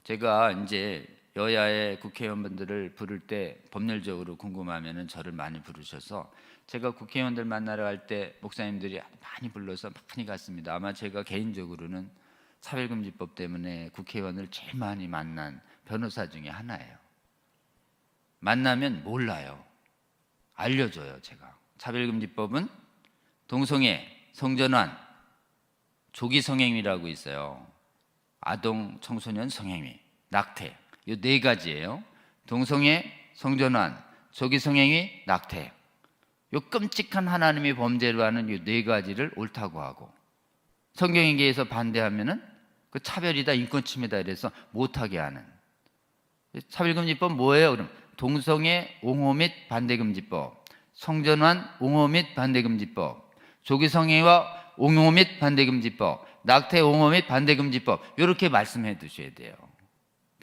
제가 이제 여야의 국회의원분들을 부를 때 법률적으로 궁금하면은 저를 많이 부르셔서, 제가 국회의원들 만나러 갈 때 목사님들이 많이 불러서 많이 갔습니다. 아마 제가 개인적으로는 차별금지법 때문에 국회의원을 제일 많이 만난 변호사 중에 하나예요. 만나면 몰라요. 알려줘요, 제가. 차별금지법은 동성애, 성전환, 조기 성행위라고 있어요. 아동 청소년 성행위, 낙태, 이 네 가지예요. 동성애, 성전환, 조기 성행위, 낙태. 이 끔찍한 하나님의 범죄로 하는 이 네 가지를 옳다고 하고, 성경인계에서 반대하면은 그 차별이다, 인권침해다 이래서 못하게 하는. 차별금지법 뭐예요? 그럼 동성애 옹호 및 반대금지법, 성전환 옹호 및 반대금지법, 조기 성행위와 옹호 및 반대금지법, 낙태 옹호 및 반대금지법, 이렇게 말씀해 두셔야 돼요.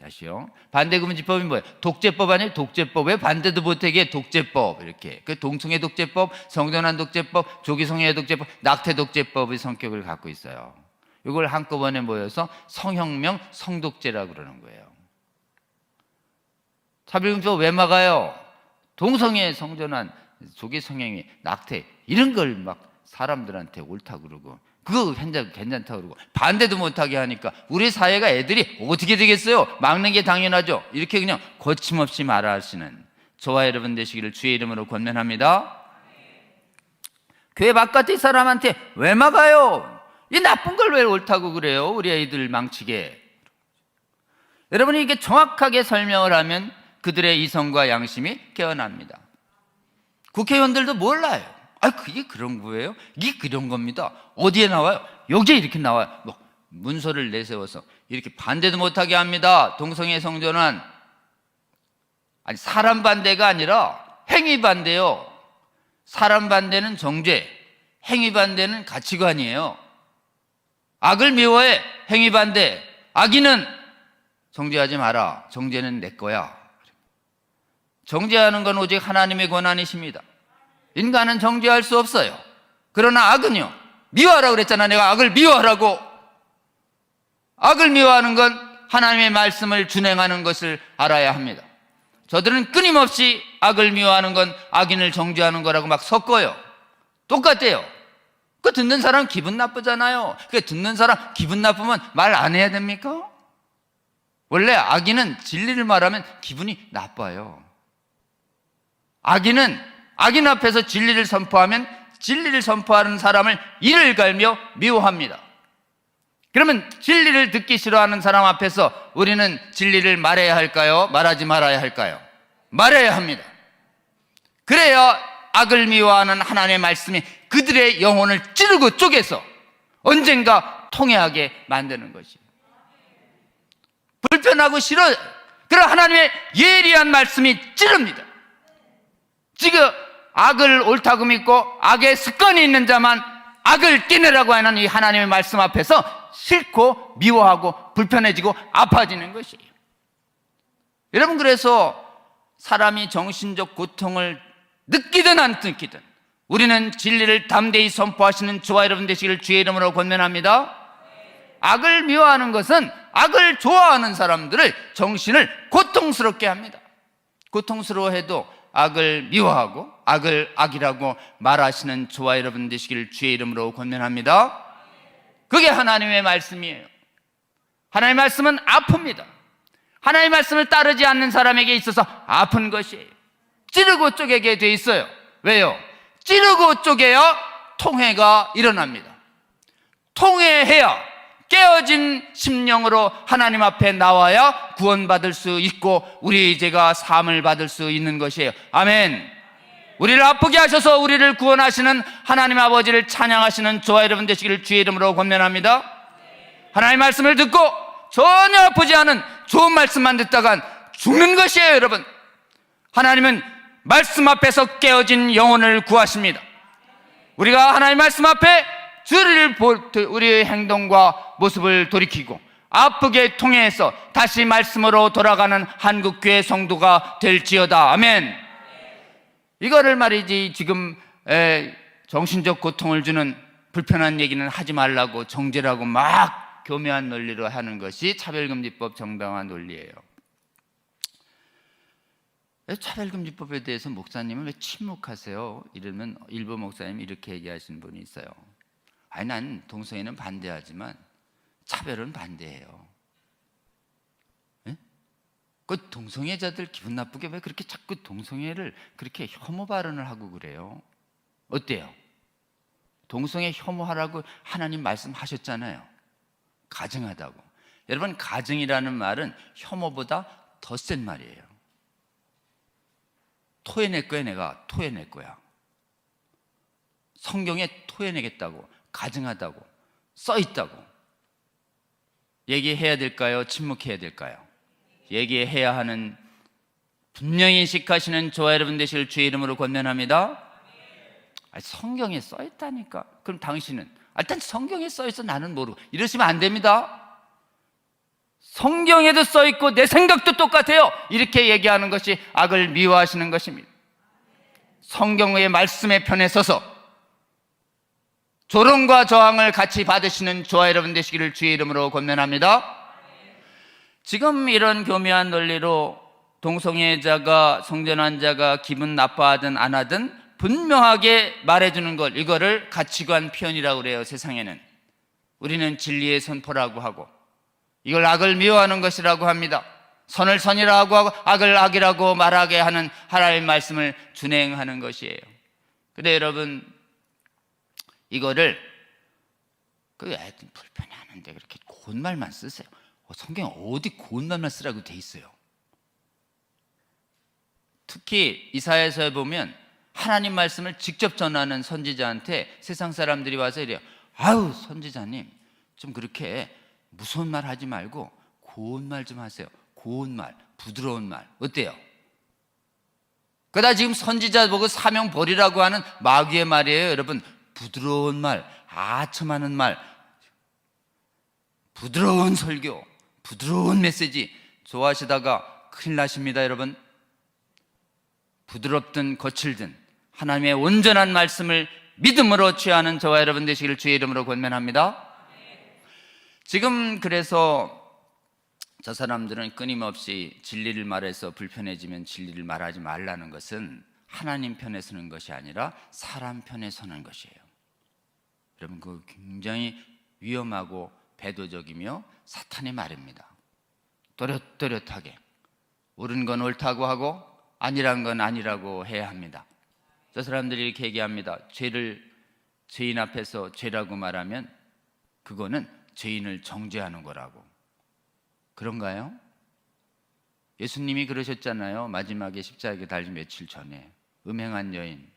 다시요. 반대금지법이 뭐예요? 독재법 아니에요? 독재법. 왜 반대도 못하게 독재법, 이렇게. 그 동성애 독재법, 성전환 독재법, 조기 성행위 독재법, 낙태 독재법의 성격을 갖고 있어요. 이걸 한꺼번에 모여서 성혁명, 성독재라고 그러는 거예요. 차별금지법 왜 막아요? 동성애, 성전환, 조기 성행위, 낙태 이런 걸 막 사람들한테 옳다고 그러고, 그거 괜찮다고 그러고, 반대도 못하게 하니까 우리 사회가 애들이 어떻게 되겠어요? 막는 게 당연하죠. 이렇게 그냥 거침없이 말하시는 저와 여러분 되시기를 주의 이름으로 권면합니다. 교회 바깥의 사람한테 왜 막아요? 이 나쁜 걸 왜 옳다고 그래요? 우리 애들 망치게. 여러분이 이게 정확하게 설명을 하면 그들의 이성과 양심이 깨어납니다. 국회의원들도 몰라요. 아, 그게 그런 거예요? 이게 그런 겁니다. 어디에 나와요? 여기에 이렇게 나와요. 뭐 문서를 내세워서 이렇게 반대도 못하게 합니다. 동성애 성전은 아니 사람 반대가 아니라 행위 반대요. 사람 반대는 정죄, 행위 반대는 가치관이에요. 악을 미워해, 행위 반대. 악인은 정죄하지 마라. 정죄는 내 거야. 정죄하는 건 오직 하나님의 권한이십니다. 인간은 정죄할 수 없어요. 그러나 악은요, 미워하라고 그랬잖아. 내가 악을 미워하라고. 악을 미워하는 건 하나님의 말씀을 준행하는 것을 알아야 합니다. 저들은 끊임없이 악을 미워하는 건 악인을 정죄하는 거라고 막 섞어요. 똑같대요. 그 듣는 사람 기분 나쁘잖아요. 그 듣는 사람 기분 나쁘면 말 안 해야 됩니까? 원래 악인은 진리를 말하면 기분이 나빠요. 악인은 악인 앞에서 진리를 선포하면 진리를 선포하는 사람을 이를 갈며 미워합니다. 그러면 진리를 듣기 싫어하는 사람 앞에서 우리는 진리를 말해야 할까요? 말하지 말아야 할까요? 말해야 합니다. 그래야 악을 미워하는 하나님의 말씀이 그들의 영혼을 찌르고 쪼개서 언젠가 통해하게 만드는 것이에요. 불편하고 싫어요. 그러나 하나님의 예리한 말씀이 찌릅니다. 지금 악을 옳다고 믿고 악의 습관이 있는 자만 악을 떼내라고 하는 이 하나님의 말씀 앞에서 싫고 미워하고 불편해지고 아파지는 것이에요. 여러분, 그래서 사람이 정신적 고통을 느끼든 안 느끼든 우리는 진리를 담대히 선포하시는 저와 여러분 되시기를 주의 이름으로 권면합니다. 악을 미워하는 것은 악을 좋아하는 사람들을 정신을 고통스럽게 합니다. 고통스러워해도 악을 미워하고 악을 악이라고 말하시는 저와 여러분 되시기를 주의 이름으로 권면합니다. 그게 하나님의 말씀이에요. 하나님의 말씀은 아픕니다. 하나님의 말씀을 따르지 않는 사람에게 있어서 아픈 것이에요. 찌르고 쪼개게 돼 있어요. 왜요? 찌르고 쪼개야 통회가 일어납니다. 통회해야 깨어진 심령으로 하나님 앞에 나와야 구원받을 수 있고 우리 죄가 사함을 받을 수 있는 것이에요. 아멘. 우리를 아프게 하셔서 우리를 구원하시는 하나님 아버지를 찬양하시는 저와 여러분 되시기를 주의 이름으로 권면합니다. 하나님의 말씀을 듣고 전혀 아프지 않은 좋은 말씀만 듣다간 죽는 것이에요. 여러분, 하나님은 말씀 앞에서 깨어진 영혼을 구하십니다. 우리가 하나님의 말씀 앞에 우리의 행동과 모습을 돌이키고 아프게 통해서 다시 말씀으로 돌아가는 한국교회 성도가 될지어다. 아멘. 이거를 말이지 지금 정신적 고통을 주는 불편한 얘기는 하지 말라고 정죄라고 막 교묘한 논리로 하는 것이 차별금지법 정당한 논리예요. 차별금지법에 대해서 목사님은 왜 침묵하세요? 이러면 일부 목사님이 이렇게 얘기하시는 분이 있어요. 아니, 난 동성애는 반대하지만 차별은 반대해요. 그 동성애자들 기분 나쁘게 왜 그렇게 자꾸 동성애를 그렇게 혐오 발언을 하고 그래요? 어때요? 동성애 혐오하라고 하나님 말씀하셨잖아요. 가증하다고. 여러분, 가증이라는 말은 혐오보다 더 센 말이에요. 토해낼 거야. 내가 토해낼 거야. 성경에 토해내겠다고, 가증하다고 써 있다고. 얘기해야 될까요? 침묵해야 될까요? 얘기해야 하는 분명히 인식하시는 저와 여러분 되실 주의 이름으로 권면합니다. 성경에 써 있다니까. 그럼 당신은 일단 성경에 써 있어 나는 모르고 이러시면 안 됩니다. 성경에도 써 있고 내 생각도 똑같아요. 이렇게 얘기하는 것이 악을 미워하시는 것입니다. 성경의 말씀의 편에 서서 조롱과 저항을 같이 받으시는 저와 여러분 되시기를 주의 이름으로 권면합니다. 지금 이런 교묘한 논리로 동성애자가 성전환 자가 기분 나빠하든 안 하든 분명하게 말해주는 것, 이거를 가치관 표현이라고 그래요. 세상에는 우리는 진리의 선포라고 하고 이걸 악을 미워하는 것이라고 합니다. 선을 선이라고 하고 악을 악이라고 말하게 하는 하나님의 말씀을 준행하는 것이에요. 근데 여러분, 이거를 불편해하는데 그렇게 고운 말만 쓰세요. 성경에 어디 고운 말만 쓰라고 돼 있어요? 특히 이사야서에 보면 하나님 말씀을 직접 전하는 선지자한테 세상 사람들이 와서 이래요. 아유, 선지자님, 좀 그렇게 무서운 말 하지 말고 고운 말 좀 하세요. 고운 말, 부드러운 말. 어때요? 그러다 지금 선지자 보고 사명 버리라고 하는 마귀의 말이에요, 여러분. 부드러운 말, 아첨하는 말, 부드러운 설교, 부드러운 메시지 좋아하시다가 큰일 나십니다, 여러분. 부드럽든 거칠든 하나님의 온전한 말씀을 믿음으로 취하는 저와 여러분 되시기를 주의 이름으로 권면합니다. 지금 그래서 저 사람들은 끊임없이 진리를 말해서 불편해지면 진리를 말하지 말라는 것은 하나님 편에 서는 것이 아니라 사람 편에 서는 것이에요. 여러분, 그거 굉장히 위험하고 배도적이며 사탄의 말입니다. 또렷또렷하게 옳은 건 옳다고 하고 아니란 건 아니라고 해야 합니다. 저 사람들이 이렇게 얘기합니다. 죄인 앞에서 죄라고 말하면 그거는 죄인을 정죄하는 거라고. 그런가요? 예수님이 그러셨잖아요. 마지막에 십자가에 달리 며칠 전에 음행한 여인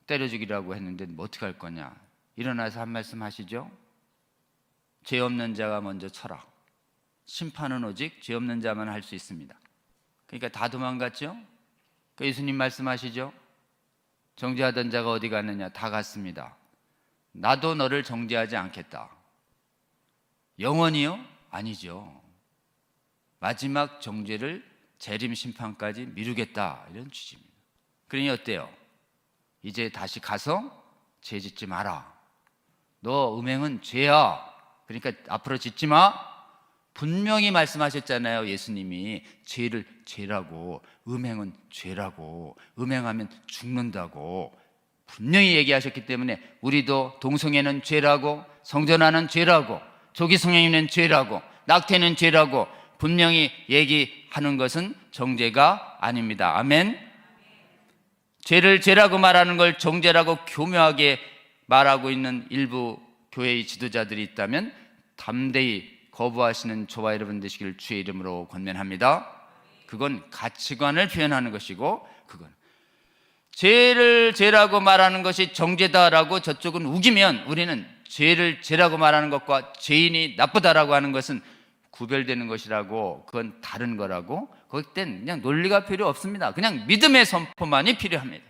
때려 죽이라고 했는데 뭐 어떻게 할 거냐, 일어나서 한 말씀 하시죠. 죄 없는 자가 먼저 쳐라. 심판은 오직 죄 없는 자만 할 수 있습니다. 그러니까 다 도망갔죠. 그러니까 예수님 말씀하시죠. 정죄하던 자가 어디 갔느냐? 다 갔습니다. 나도 너를 정죄하지 않겠다. 영원히요? 아니죠. 마지막 정죄를 재림 심판까지 미루겠다, 이런 취지입니다. 그러니 어때요? 이제 다시 가서 죄 짓지 마라. 너 음행은 죄야. 그러니까 앞으로 짓지 마. 분명히 말씀하셨잖아요. 예수님이 죄를 죄라고, 음행은 죄라고, 음행하면 죽는다고 분명히 얘기하셨기 때문에 우리도 동성애는 죄라고, 성전하는 죄라고, 조기성애는 죄라고, 낙태는 죄라고 분명히 얘기하는 것은 정죄가 아닙니다. 아멘. 죄를 죄라고 말하는 걸 정죄라고 교묘하게 말하고 있는 일부 교회의 지도자들이 있다면 담대히 거부하시는 저와 여러분 되시기를 주의 이름으로 권면합니다. 그건 가치관을 표현하는 것이고, 그건 죄를 죄라고 말하는 것이 정죄다라고 저쪽은 우기면 우리는 죄를 죄라고 말하는 것과 죄인이 나쁘다라고 하는 것은 구별되는 것이라고, 그건 다른 거라고, 거기 땐 그냥 논리가 필요 없습니다. 그냥 믿음의 선포만이 필요합니다.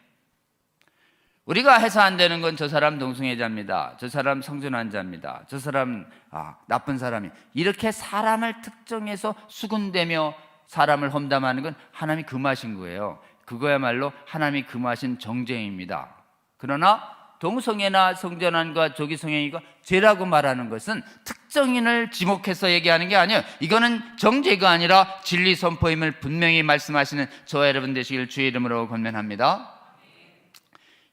우리가 해서 안 되는 건 저 사람 동성애자입니다, 저 사람 성전환자입니다, 저 사람 나쁜 사람이, 이렇게 사람을 특정해서 수군대며 사람을 험담하는 건 하나님이 금하신 거예요. 그거야말로 하나님이 금하신 정죄입니다. 그러나 동성애나 성전환과 조기성애가 죄라고 말하는 것은 특정인을 지목해서 얘기하는 게 아니에요. 이거는 정죄가 아니라 진리 선포임을 분명히 말씀하시는 저와 여러분 되시길 주의 이름으로 권면합니다.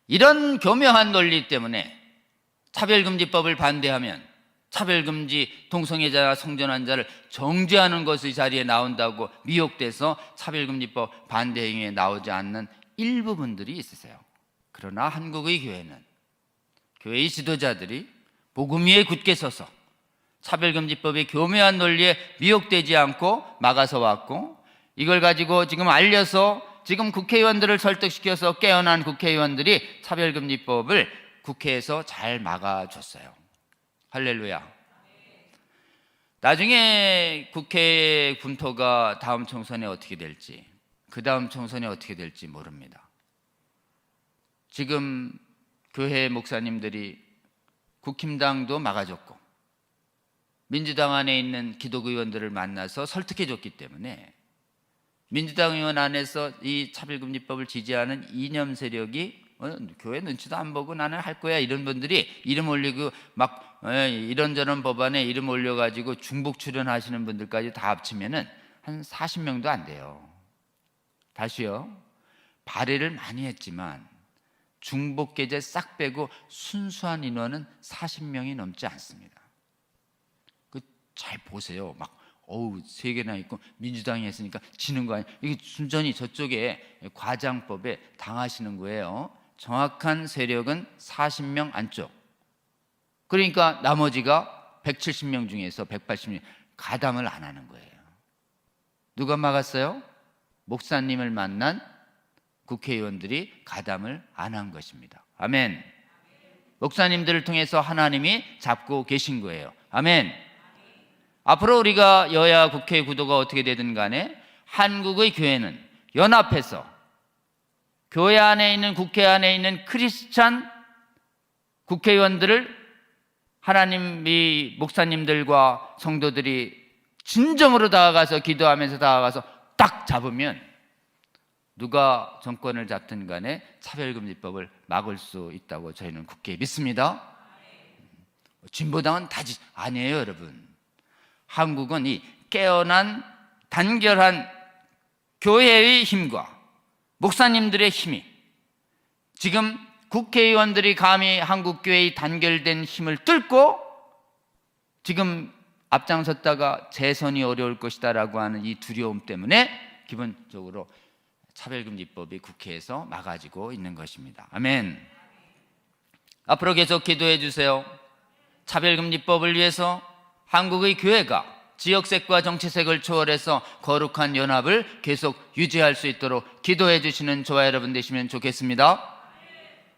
이런 교묘한 논리 때문에 차별금지법을 반대하면 차별금지 동성애자나 성전환자를 정죄하는 것의 자리에 나온다고 미혹돼서 차별금지법 반대 행위에 나오지 않는 일부 분들이 있으세요. 그러나 한국의 교회는, 교회의 지도자들이 복음 위에 굳게 서서 차별금지법의 교묘한 논리에 미혹되지 않고 막아서 왔고, 이걸 가지고 지금 알려서 지금 국회의원들을 설득시켜서 깨어난 국회의원들이 차별금지법을 국회에서 잘 막아줬어요. 할렐루야. 나중에 국회 군토가 다음 총선에 어떻게 될지, 그 다음 총선에 어떻게 될지 모릅니다. 지금 교회 목사님들이 국힘당도 막아줬고 민주당 안에 있는 기독의원들을 만나서 설득해줬기 때문에 민주당 의원 안에서 이 차별금지법을 지지하는 이념 세력이 교회 눈치도 안 보고 나는 할 거야, 이런 분들이 이름 올리고 막 이런저런 법안에 이름 올려가지고 중복 출연하시는 분들까지 다 합치면은 한 40명도 안 돼요. 다시요. 발의를 많이 했지만 중복 계제 싹 빼고 순수한 인원은 40명이 넘지 않습니다. 잘 보세요. 막 어우, 3개나 있고 민주당이 했으니까 지는 거 아니에요. 이게 순전히 저쪽에 과장법에 당하시는 거예요. 정확한 세력은 40명 안쪽. 그러니까 나머지가 170명 중에서 180명 가담을 안 하는 거예요. 누가 막았어요? 목사님을 만난 국회의원들이 가담을 안 한 것입니다. 아멘. 목사님들을 통해서 하나님이 잡고 계신 거예요. 아멘. 앞으로 우리가 여야 국회 구도가 어떻게 되든 간에 한국의 교회는 연합해서 교회 안에 있는, 국회 안에 있는 크리스찬 국회의원들을 하나님이 목사님들과 성도들이 진정으로 다가가서 기도하면서 다가가서 딱 잡으면 누가 정권을 잡든 간에 차별금지법을 막을 수 있다고 저희는 굳게 믿습니다. 진보당은 다지 아니에요, 여러분. 한국은 이 깨어난 단결한 교회의 힘과 목사님들의 힘이, 지금 국회의원들이 감히 한국교회의 단결된 힘을 뚫고 지금 앞장섰다가 재선이 어려울 것이다라고 하는 이 두려움 때문에 기본적으로 차별금지법이 국회에서 막아지고 있는 것입니다. 아멘. 앞으로 계속 기도해 주세요. 차별금지법을 위해서 한국의 교회가 지역색과 정치색을 초월해서 거룩한 연합을 계속 유지할 수 있도록 기도해 주시는 저와 여러분 되시면 좋겠습니다.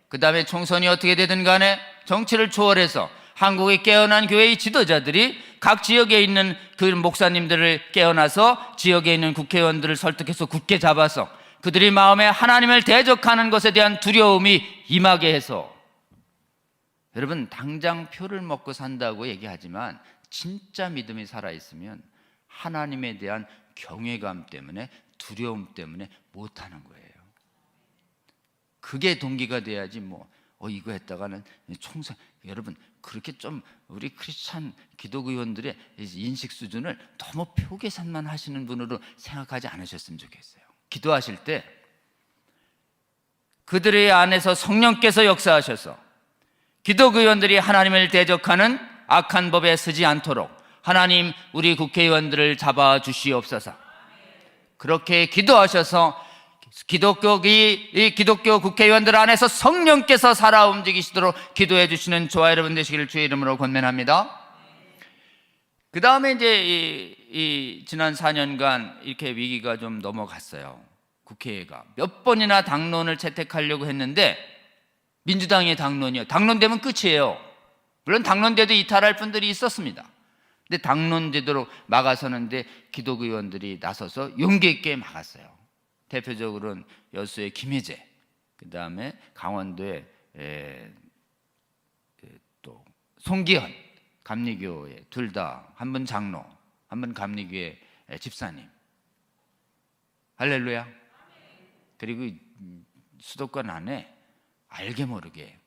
그 다음에 총선이 어떻게 되든 간에 정치를 초월해서 한국의 깨어난 교회의 지도자들이 각 지역에 있는 그 목사님들을 깨어나서 지역에 있는 국회의원들을 설득해서 굳게 잡아서 그들이 마음에 하나님을 대적하는 것에 대한 두려움이 임하게 해서, 여러분 당장 표를 먹고 산다고 얘기하지만 진짜 믿음이 살아있으면 하나님에 대한 경외감 때문에, 두려움 때문에 못하는 거예요. 그게 동기가 돼야지 이거 했다가는 총선, 여러분 그렇게 좀 우리 크리스찬 기독의원들의 인식 수준을 너무 표 계산만 하시는 분으로 생각하지 않으셨으면 좋겠어요. 기도하실 때 그들의 안에서 성령께서 역사하셔서 기독의원들이 하나님을 대적하는 악한 법에 서지 않도록 하나님 우리 국회의원들을 잡아 주시옵소서. 그렇게 기도하셔서 기독교 국회의원들 안에서 성령께서 살아 움직이시도록 기도해 주시는 저와 여러분 되시기를 주의 이름으로 권면합니다. 그 다음에 이제 지난 4년간 이렇게 위기가 좀 넘어갔어요. 국회가 몇 번이나 당론을 채택하려고 했는데 민주당의 당론이요. 당론되면 끝이에요. 물론 당론돼도 이탈할 분들이 있었습니다. 근데 당론제대로 막아서는데 기독의원들이 나서서 용기 있게 막았어요. 대표적으로는 여수의 김희재, 그 다음에 강원도의 또 송기현, 감리교회 둘 다, 한 분 장로, 한 분 감리교회 집사님. 할렐루야. 그리고 수도권 안에 알게 모르게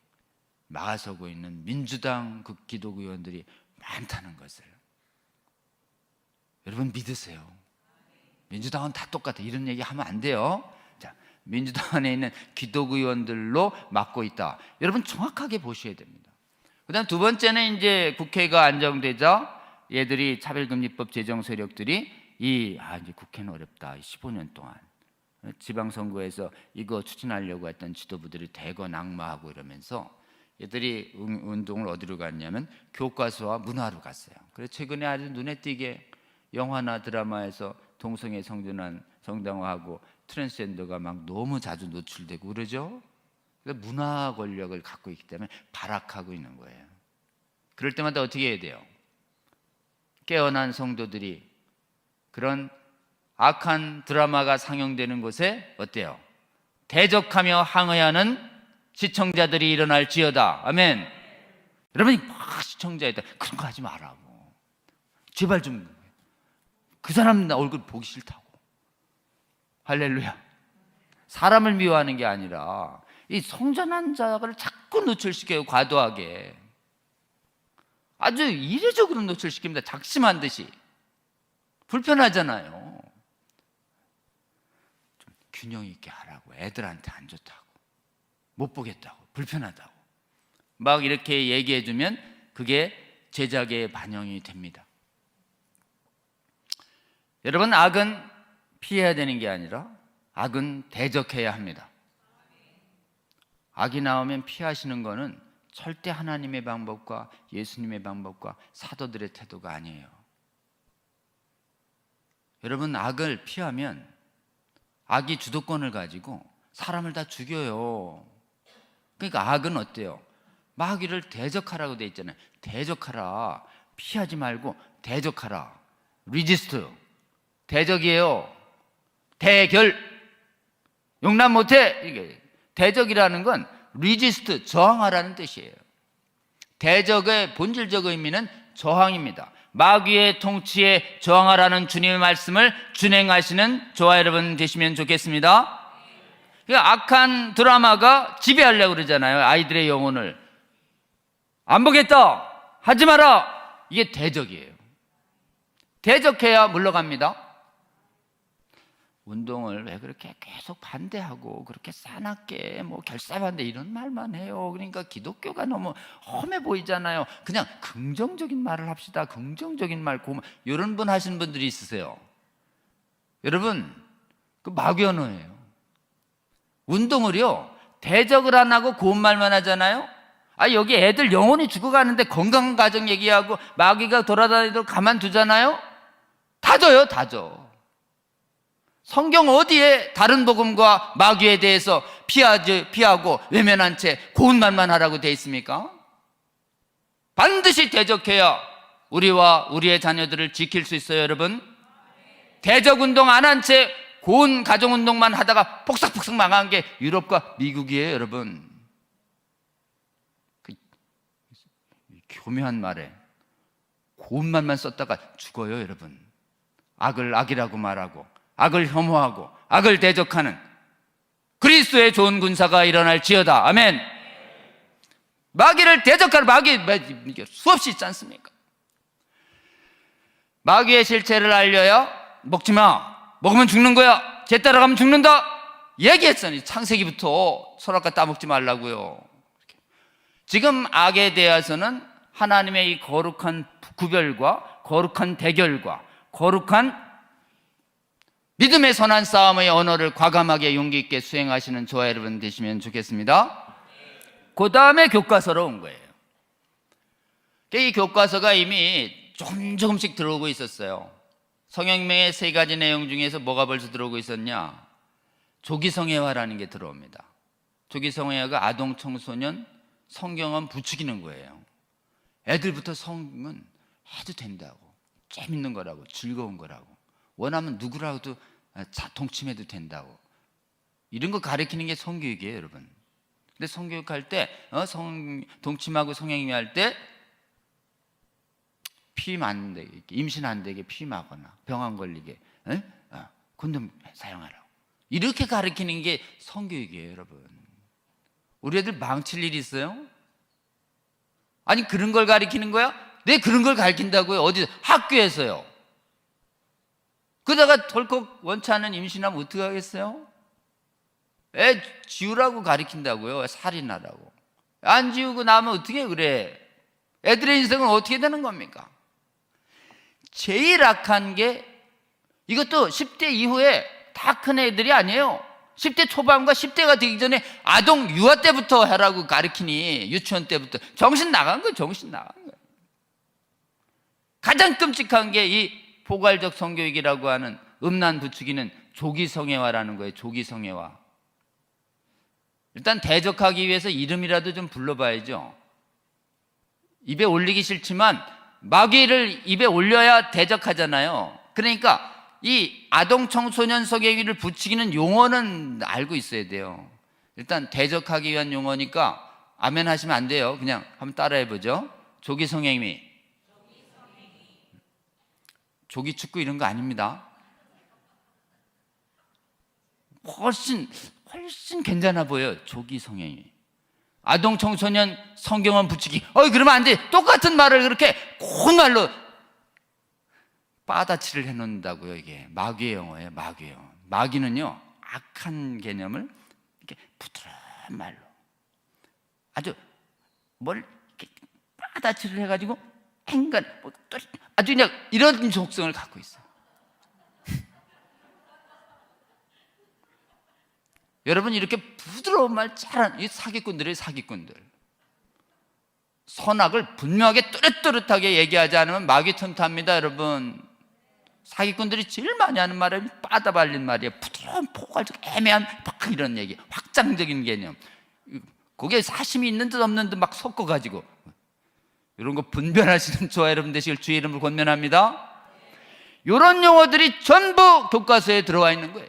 막아서고 있는 민주당 기독의원들이 많다는 것을 여러분 믿으세요. 민주당은 다 똑같아. 이런 얘기 하면 안 돼요. 자, 민주당 안에 있는 기독의원들로 막고 있다. 여러분 정확하게 보셔야 됩니다. 그 다음 두 번째는 이제 국회가 안정되자 얘들이 차별금지법 제정 세력들이 이제 국회는 어렵다. 15년 동안 지방선거에서 이거 추진하려고 했던 지도부들이 대거 낙마하고 이러면서 얘들이 운동을 어디로 갔냐면 교과서와 문화로 갔어요. 그래서 최근에 아주 눈에 띄게 영화나 드라마에서 동성애 성당화하고 트랜스젠더가 막 너무 자주 노출되고 그러죠. 그래서 문화 권력을 갖고 있기 때문에 발악하고 있는 거예요. 그럴 때마다 어떻게 해야 돼요? 깨어난 성도들이 그런 악한 드라마가 상영되는 곳에 어때요? 대적하며 항의하는 시청자들이 일어날지어다. 아멘. 여러분이 막 시청자이다. 그런 거 하지 말라고. 제발 좀 그 사람 얼굴 보기 싫다고. 할렐루야. 사람을 미워하는 게 아니라 이 성전한 자를 자꾸 노출시켜요. 과도하게. 아주 이례적으로 노출시킵니다. 작심한 듯이. 불편하잖아요. 좀 균형 있게 하라고. 애들한테 안 좋다고, 못 보겠다고, 불편하다고 막 이렇게 얘기해 주면 그게 제작에 반영이 됩니다. 여러분, 악은 피해야 되는 게 아니라 악은 대적해야 합니다. 악이 나오면 피하시는 거는 절대 하나님의 방법과 예수님의 방법과 사도들의 태도가 아니에요. 여러분, 악을 피하면 악이 주도권을 가지고 사람을 다 죽여요. 그러니까 악은 어때요? 마귀를 대적하라고 돼 있잖아요. 대적하라. 피하지 말고 대적하라. 리지스트. 대적이에요. 대결. 용납 못해. 이게 대적이라는 건 리지스트, 저항하라는 뜻이에요. 대적의 본질적 의미는 저항입니다. 마귀의 통치에 저항하라는 주님의 말씀을 준행하시는 저와 여러분 되시면 좋겠습니다. 악한 드라마가 지배하려고 그러잖아요. 아이들의 영혼을. 안 보겠다, 하지 마라. 이게 대적이에요. 대적해야 물러갑니다. 운동을 왜 그렇게 계속 반대하고 그렇게 싸납게 결사반대 이런 말만 해요. 그러니까 기독교가 너무 험해 보이잖아요. 그냥 긍정적인 말을 합시다. 긍정적인 말, 이런 분 하시는 분들이 있으세요. 여러분, 그 마귀 언어예요. 운동을요, 대적을 안 하고 고운 말만 하잖아요. 여기 애들 영혼이 죽어가는데 건강한 가정 얘기하고 마귀가 돌아다니도록 가만두잖아요. 다 져요, 다 져. 성경 어디에 다른 복음과 마귀에 대해서 피하고 외면한 채 고운 말만 하라고 되어 있습니까? 반드시 대적해야 우리와 우리의 자녀들을 지킬 수 있어요, 여러분. 대적 운동 안 한 채 고운 가정 운동만 하다가 폭삭폭삭 망한 게 유럽과 미국이에요, 여러분. 교묘한 말에 고운 말만 썼다가 죽어요, 여러분. 악을 악이라고 말하고 악을 혐오하고 악을 대적하는 그리스도의 좋은 군사가 일어날지어다. 아멘. 마귀를 대적할 마귀 수없이 있지 않습니까? 마귀의 실체를 알려야 먹지 마, 먹으면 죽는 거야, 쟤 따라가면 죽는다 얘기했잖아요. 창세기부터 선악과 따먹지 말라고요. 지금 악에 대해서는 하나님의 이 거룩한 구별과 거룩한 대결과 거룩한 믿음의 선한 싸움의 언어를 과감하게 용기 있게 수행하시는 저와 여러분 되시면 좋겠습니다. 그 다음에 교과서로 온 거예요. 이 교과서가 이미 조금씩 들어오고 있었어요. 성경명의 3가지 내용 중에서 뭐가 벌써 들어오고 있었냐? 조기성애화라는 게 들어옵니다. 조기성애화가 아동, 청소년, 성경은 부추기는 거예요. 애들부터 성경은 해도 된다고, 재밌는 거라고, 즐거운 거라고, 원하면 누구라도 동침해도 된다고, 이런 거 가르치는 게 성교육이에요, 여러분. 근데 성교육할 때 동침하고 성행위할 때 피임 안 되게, 임신 안 되게 피임하거나 병 안 걸리게 콘돔 사용하라고, 이렇게 가르치는 게 성교육이에요, 여러분. 우리 애들 망칠 일이 있어요? 아니, 그런 걸 가르치는 거야? 네, 그런 걸 가르친다고요. 어디? 학교에서요. 그러다가 덜컥 원치 않은 임신하면 어떻게 하겠어요? 애 지우라고 가르친다고요. 살인하라고. 안 지우고 나면 어떻게 그래? 애들의 인생은 어떻게 되는 겁니까? 제일 악한 게, 이것도 10대 이후에 다 큰 애들이 아니에요. 10대 초반과 10대가 되기 전에 아동 유아 때부터 하라고 가르치니, 유치원 때부터 정신 나간 거예요. 정신 나간 거예요. 가장 끔찍한 게 이 포괄적 성교육이라고 하는 음란 부추기는 조기성애화라는 거예요. 조기성애화. 일단 대적하기 위해서 이름이라도 좀 불러봐야죠. 입에 올리기 싫지만 마귀를 입에 올려야 대적하잖아요. 그러니까 이 아동 청소년 성행위를 부추기는 용어는 알고 있어야 돼요. 일단 대적하기 위한 용어니까 아멘 하시면 안 돼요. 그냥 한번 따라해 보죠. 조기 성행위. 조기 축구 이런 거 아닙니다. 훨씬 괜찮아 보여요. 조기 성행위. 아동 청소년 성경원 부추기. 그러면 안 돼. 똑같은 말을 그렇게 고운 말로 빠다치를 해놓는다고요. 이게 마귀의 영어예요. 마귀의 영어. 마귀는요, 악한 개념을 이렇게 부드러운 말로 아주 뭘 이렇게 빠다치를 해가지고 행간 아주 그냥 이런 속성을 갖고 있어요. 여러분, 이렇게 부드러운 말 잘하는 이 사기꾼들이에요. 사기꾼들. 선악을 분명하게 또렷또렷하게 얘기하지 않으면 마귀 틈탑니다, 여러분. 사기꾼들이 제일 많이 하는 말이 빠다 발린 말이에요. 부드러운 포괄적 애매한 막 이런 얘기, 확장적인 개념. 거기에 사심이 있는 듯 없는 듯 막 섞어가지고, 이런 거 분별하시는 저와 여러분 되시길 주의 이름으로 권면합니다. 이런 용어들이 전부 교과서에 들어와 있는 거예요.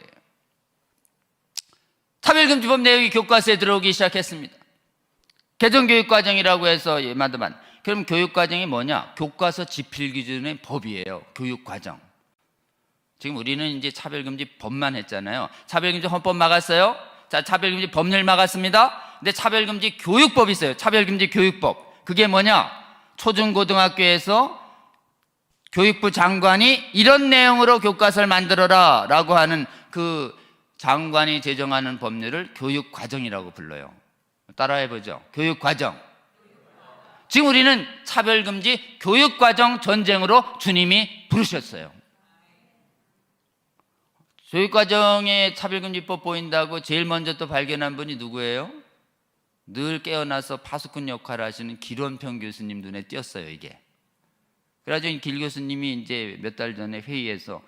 차별금지법 내용이 교과서에 들어오기 시작했습니다. 개정교육과정이라고 해서 예마드만. 그럼 교육과정이 뭐냐? 교과서 지필기준의 법이에요. 교육과정. 지금 우리는 이제 차별금지법만 했잖아요. 차별금지 헌법 막았어요. 자, 차별금지 법률 막았습니다. 근데 차별금지 교육법이 있어요. 차별금지 교육법. 그게 뭐냐? 초중고등학교에서 교육부 장관이 이런 내용으로 교과서를 만들어라 라고 하는 그 장관이 제정하는 법률을 교육과정이라고 불러요. 따라해보죠. 교육과정. 지금 우리는 차별금지 교육과정 전쟁으로 주님이 부르셨어요. 교육과정에 차별금지법 보인다고 제일 먼저 또 발견한 분이 누구예요? 늘 깨어나서 파수꾼 역할을 하시는 길원평 교수님 눈에 띄었어요, 이게. 그래가지고 길 교수님이 이제 몇 달 전에 회의에서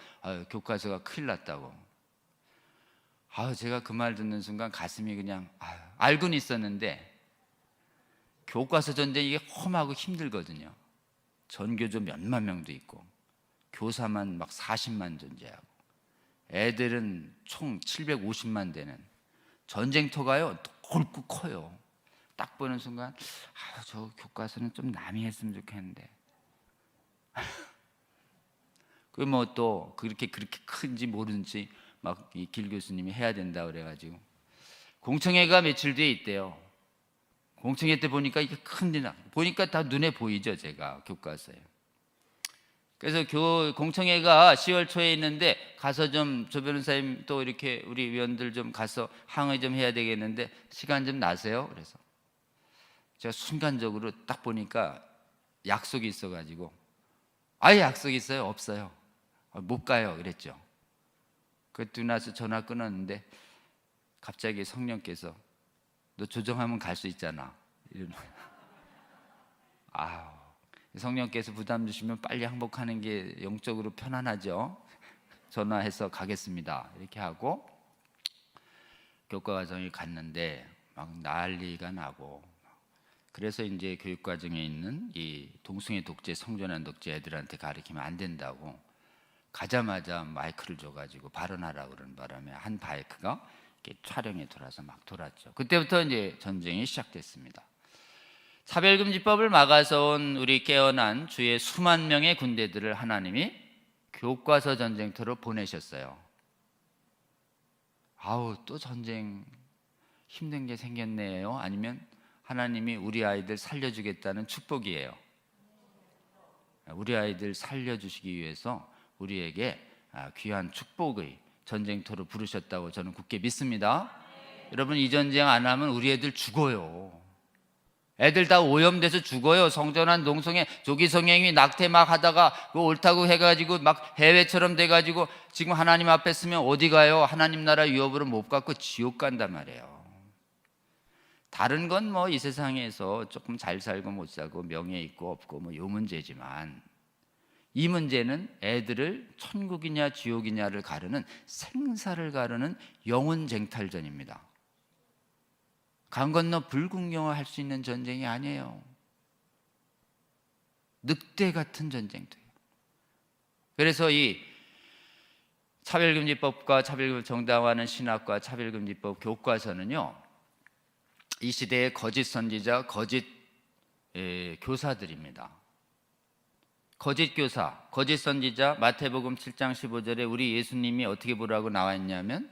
교과서가 큰일 났다고. 제가 그 말 듣는 순간 가슴이 그냥 알고는 있었는데, 교과서 전쟁이 이게 험하고 힘들거든요. 전교조 몇만 명도 있고 교사만 막 40만 존재하고 애들은 총 750만 되는 전쟁터가요 골고 커요. 딱 보는 순간 저 교과서는 좀 남이 했으면 좋겠는데 그 뭐 또 그렇게 큰지 모르는지 막 이 길 교수님이 해야 된다 그래가지고 공청회가 며칠 뒤에 있대요. 공청회 때 보니까 이게 큰 일 보니까 다 눈에 보이죠, 제가 교과서에. 그래서 공청회가 10월 초에 있는데 가서 좀 조 변호사님 또 이렇게 우리 위원들 좀 가서 항의 좀 해야 되겠는데 시간 좀 나세요. 그래서 제가 순간적으로 딱 보니까 약속이 있어가지고 약속이 있어요? 없어요. 못 가요. 그랬죠. 그때 나서 전화 끊었는데 갑자기 성령께서 너 조정하면 갈 수 있잖아. 이런. 성령께서 부담 주시면 빨리 항복하는 게 영적으로 편안하죠. 전화해서 가겠습니다. 이렇게 하고 교과과정에 갔는데 막 난리가 나고 그래서 이제 교육과정에 있는 이 동숭의 독재, 성전환 독재 애들한테 가르치면 안 된다고 가자마자 마이크를 줘가지고 발언하라고 그러는 바람에 한 바이크가 촬영에 돌아서 막 돌았죠. 그때부터 이제 전쟁이 시작됐습니다. 차별금지법을 막아서 온 우리 깨어난 주의 수만 명의 군대들을 하나님이 교과서 전쟁터로 보내셨어요. 또 전쟁 힘든 게 생겼네요. 아니면 하나님이 우리 아이들 살려주겠다는 축복이에요. 우리 아이들 살려주시기 위해서 우리에게 귀한 축복의 전쟁터로 부르셨다고 저는 굳게 믿습니다. 여러분, 이 전쟁 안 하면 우리 애들 죽어요. 애들 다 오염돼서 죽어요. 성전환 농성에 조기 성행위 낙태 막 하다가 그 옳다고 해가지고 막 해외처럼 돼가지고 지금 하나님 앞에 쓰면 어디 가요? 하나님 나라 유업으로 못 갖고 지옥 간단 말이에요. 다른 건 뭐 이 세상에서 조금 잘 살고 못 살고 명예 있고 없고 뭐 요 문제지만 이 문제는 애들을 천국이냐 지옥이냐를 가르는 생사를 가르는 영혼 쟁탈전입니다. 강 건너 불국영화 할 수 있는 전쟁이 아니에요. 늑대 같은 전쟁터예요. 그래서 이 차별금지법과 차별금지 정당화하는 신학과 차별금지법 교과서는요, 이 시대의 거짓 선지자, 거짓 교사들입니다. 거짓 교사, 거짓 선지자, 마태복음 7장 15절에 우리 예수님이 어떻게 보라고 나와 있냐면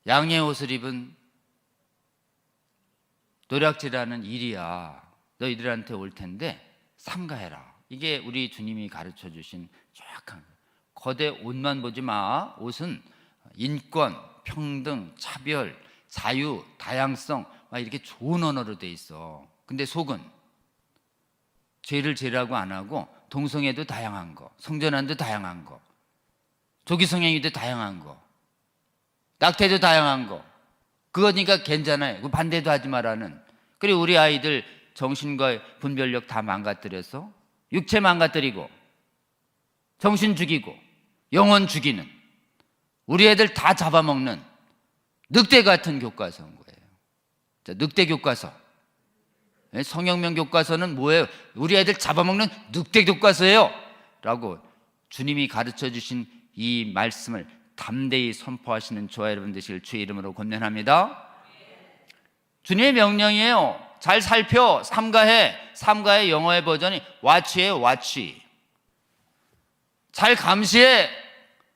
양의 옷을 입은 노략질하는 일이야. 너희들한테 올 텐데 삼가해라. 이게 우리 주님이 가르쳐 주신 정확한 거대 옷만 보지 마. 옷은 인권, 평등, 차별, 자유, 다양성 막 이렇게 좋은 언어로 돼 있어. 근데 속은 죄를 죄라고 안 하고 동성애도 다양한 거, 성전환도 다양한 거, 조기성행위도 다양한 거, 낙태도 다양한 거. 그거니까 괜찮아요. 그 반대도 하지 말라는. 그리고 우리 아이들 정신과 분별력 다 망가뜨려서 육체 망가뜨리고 정신 죽이고 영혼 죽이는, 우리 애들 다 잡아먹는 늑대 같은 교과서인 거예요. 자, 늑대 교과서. 성경명 교과서는 뭐예요? 우리 애들 잡아먹는 늑대 교과서예요 라고 주님이 가르쳐 주신 이 말씀을 담대히 선포하시는 저와 여러분 되시길 주의 이름으로 권면합니다. 주님의 명령이에요. 잘 살펴. 삼가해. 삼가해 영어의 버전이 watch예요. watch. 잘 감시해.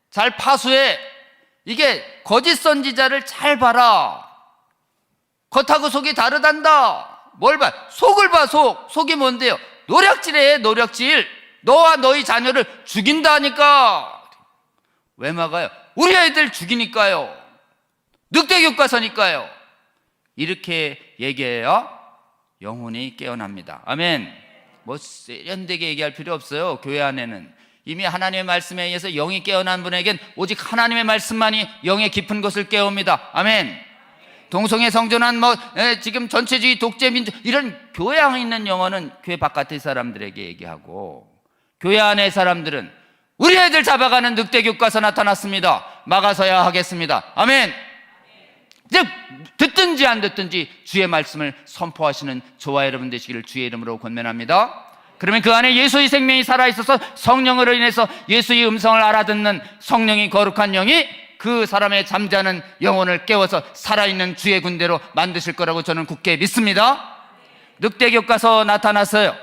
잘 파수해. 이게 거짓 선지자를 잘 봐라. 겉하고 속이 다르단다. 뭘 봐? 속을 봐. 속이 뭔데요? 노략질해. 노략질. 너와 너희 자녀를 죽인다니까. 왜 막아요? 우리 아이들 죽이니까요. 늑대 교과서니까요. 이렇게 얘기해야 영혼이 깨어납니다. 아멘. 뭐 세련되게 얘기할 필요 없어요. 교회 안에는 이미 하나님의 말씀에 의해서 영이 깨어난 분에겐 오직 하나님의 말씀만이 영의 깊은 것을 깨웁니다. 아멘. 동성애 성전환 지금 전체주의 독재민주 이런 교회 안에 있는 영어는 교회 바깥의 사람들에게 얘기하고, 교회 안의 사람들은 우리 애들 잡아가는 늑대 교과서 나타났습니다. 막아서야 하겠습니다. 아멘. 즉 듣든지 안 듣든지 주의 말씀을 선포하시는 저와 여러분 되시기를 주의 이름으로 권면합니다. 그러면 그 안에 예수의 생명이 살아있어서 성령으로 인해서 예수의 음성을 알아듣는 성령이, 거룩한 영이 그 사람의 잠자는 영혼을 깨워서 살아있는 주의 군대로 만드실 거라고 저는 굳게 믿습니다. 늑대 교과서 나타났어요.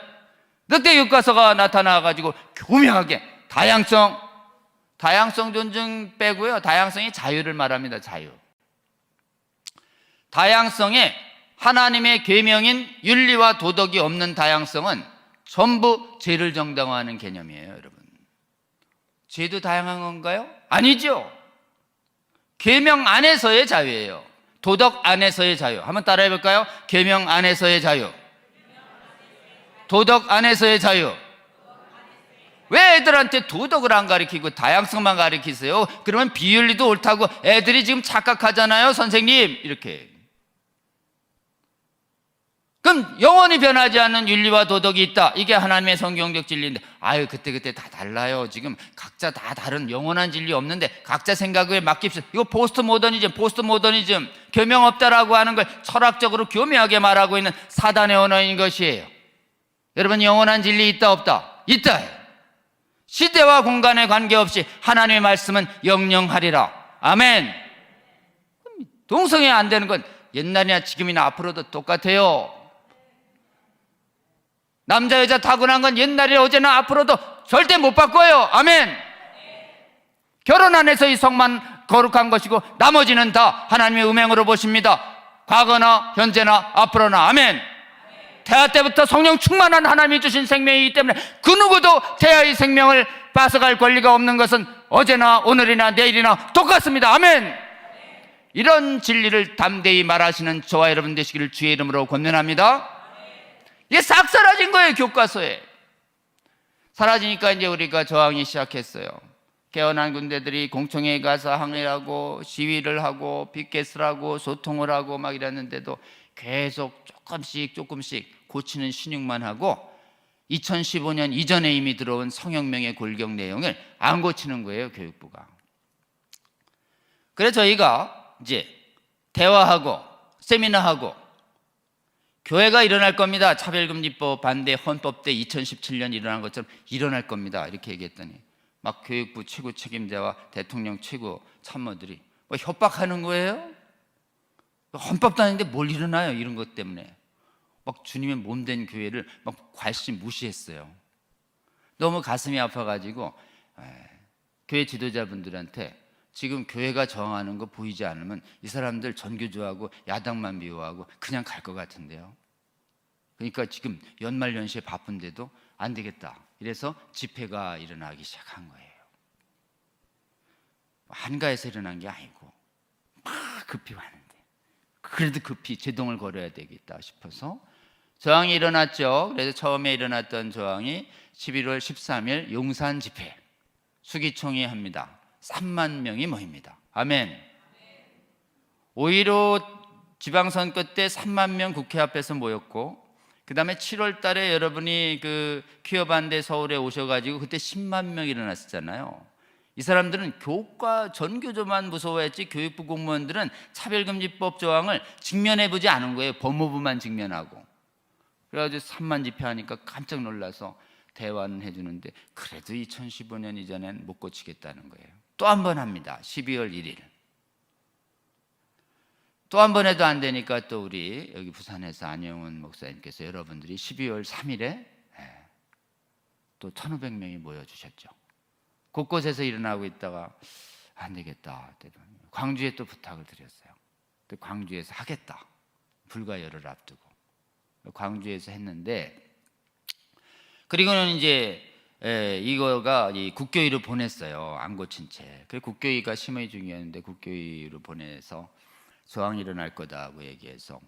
늑대 교과서가 나타나가지고 교묘하게 다양성 존중 빼고요, 다양성이 자유를 말합니다. 자유. 다양성에 하나님의 계명인 윤리와 도덕이 없는 다양성은 전부 죄를 정당화하는 개념이에요. 여러분, 죄도 다양한 건가요? 아니죠. 계명 안에서의 자유예요. 도덕 안에서의 자유. 한번 따라해 볼까요? 계명 안에서의 자유, 도덕 안에서의 자유. 왜 애들한테 도덕을 안 가르치고 다양성만 가르치세요? 그러면 비윤리도 옳다고 애들이 지금 착각하잖아요. 선생님, 이렇게. 그럼 영원히 변하지 않는 윤리와 도덕이 있다. 이게 하나님의 성경적 진리인데, 아유 그때 다 달라요. 지금 각자 다 다른 영원한 진리 없는데 각자 생각에 맡깁시다. 이거 포스트 모더니즘, 교명 없다라고 하는 걸 철학적으로 교묘하게 말하고 있는 사단의 언어인 것이에요. 여러분, 영원한 진리 있다 없다? 있다. 시대와 공간에 관계없이 하나님의 말씀은 영영하리라. 아멘. 동성애 안 되는 건 옛날이나 지금이나 앞으로도 똑같아요. 남자 여자 타고난 건 옛날이나 어제나 앞으로도 절대 못 바꿔요. 아멘. 결혼 안에서의 성만 거룩한 것이고 나머지는 다 하나님의 음행으로 보십니다. 과거나 현재나 앞으로나. 아멘. 태아 때부터 성령 충만한 하나님이 주신 생명이기 때문에 그 누구도 태아의 생명을 뺏어갈 권리가 없는 것은 어제나 오늘이나 내일이나 똑같습니다. 아멘. 이런 진리를 담대히 말하시는 저와 여러분 되시기를 주의 이름으로 권면합니다. 이게 싹 사라진 거예요. 교과서에 사라지니까 이제 우리가 저항이 시작했어요. 깨어난 군대들이 공청회에 가서 항의하고 시위를 하고 피켓을 하고 소통을 하고 막 이랬는데도 계속 조금씩 고치는 신용만 하고 2015년 이전에 이미 들어온 성혁명의 골격 내용을 안 고치는 거예요. 교육부가. 그래서 저희가 이제 대화하고 세미나하고 교회가 일어날 겁니다. 차별금지법 반대 헌법 때 2017년 일어난 것처럼 일어날 겁니다. 이렇게 얘기했더니 막 교육부 최고 책임자와 대통령 최고 참모들이 뭐 협박하는 거예요? 헌법도 아닌데 뭘 일어나요? 이런 것 때문에 막 주님의 몸된 교회를 막 괄시 무시했어요. 너무 가슴이 아파가지고 교회 지도자분들한테 지금 교회가 저항하는 거 보이지 않으면 이 사람들 전교조하고 야당만 미워하고 그냥 갈 것 같은데요. 그러니까 지금 연말연시에 바쁜데도 안 되겠다. 이래서 집회가 일어나기 시작한 거예요. 한가해서 일어난 게 아니고 막 급히 왔는데 그래도 급히 제동을 걸어야 되겠다 싶어서 저항이 일어났죠. 그래서 처음에 일어났던 저항이 11월 13일 용산 집회, 수기총회 합니다. 3만 명이 모입니다. 아멘. 5.15 지방선거 때 3만 명 국회 앞에서 모였고 그 다음에 7월 달에 여러분이 그 퀴어 반대 서울에 오셔가지고 그때 10만 명 일어났었잖아요. 이 사람들은 교과 전교조만 무서워했지 교육부 공무원들은 차별금지법 조항을 직면해보지 않은 거예요. 법무부만 직면하고. 그래가지고 3만 집회하니까 깜짝 놀라서 대화는 해주는데 그래도 2015년 이전엔 못 고치겠다는 거예요. 또 한 번 합니다. 12월 1일. 또 한 번 해도 안 되니까 또 우리 여기 부산에서 안영훈 목사님께서 여러분들이 12월 3일에 또 1,500명이 모여주셨죠. 곳곳에서 일어나고 있다가 안 되겠다. 광주에 또 부탁을 드렸어요. 광주에서 하겠다. 불과 열흘 앞두고 광주에서 했는데, 그리고는 이제 이거가 이 국교위로 보냈어요. 안 고친 채. 그 국교위가 심의 중이었는데 국교위로 보내서 저항이 일어날 거다고 얘기해서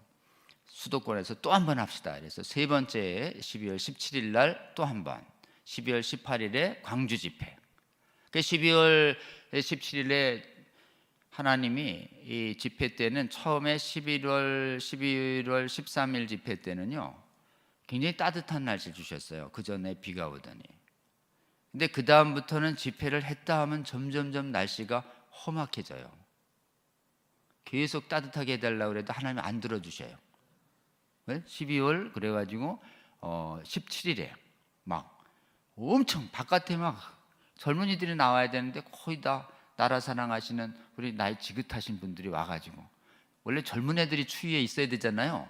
수도권에서 또 한 번 합시다. 그래서 세 번째 12월 17일 날 또 한 번, 12월 18일에 광주 집회. 그 12월 17일에 하나님이 이 집회 때는 처음에 11월 13일 집회 때는요 굉장히 따뜻한 날씨를 주셨어요. 그 전에 비가 오더니. 근데 그 다음부터는 집회를 했다 하면 점점점 날씨가 험악해져요. 계속 따뜻하게 해달라고 해도 하나님이 안 들어주셔요. 12월 그래가지고 17일에 막 엄청 바깥에 막 젊은이들이 나와야 되는데 거의 다 나라 사랑하시는 우리 나이 지긋하신 분들이 와가지고, 원래 젊은 애들이 추위에 있어야 되잖아요.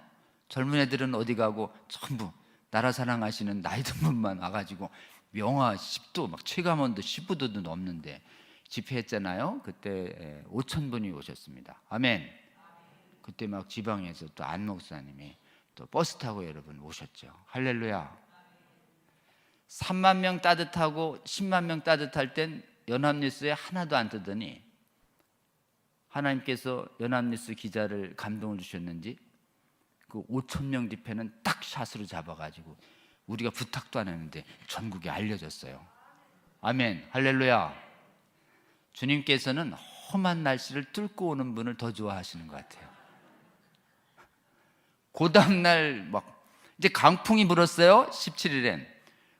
젊은 애들은 어디 가고 전부 나라 사랑하시는 나이 든 분만 와가지고 영하 10도 막 체감온도 15도도 넘는데 집회했잖아요. 그때 5,000분이 오셨습니다. 아멘. 그때 막 지방에서 또 안 목사님이 또 버스 타고 여러분 오셨죠. 할렐루야. 3만 명 따뜻하고 10만 명 따뜻할 땐 연합뉴스에 하나도 안 뜨더니 하나님께서 연합뉴스 기자를 감동을 주셨는지 그 5,000명 집회는 딱 샷으로 잡아가지고 우리가 부탁도 안 했는데 전국에 알려졌어요. 아멘. 할렐루야. 주님께서는 험한 날씨를 뚫고 오는 분을 더 좋아하시는 것 같아요. 그 다음날 막 이제 강풍이 불었어요. 17일엔.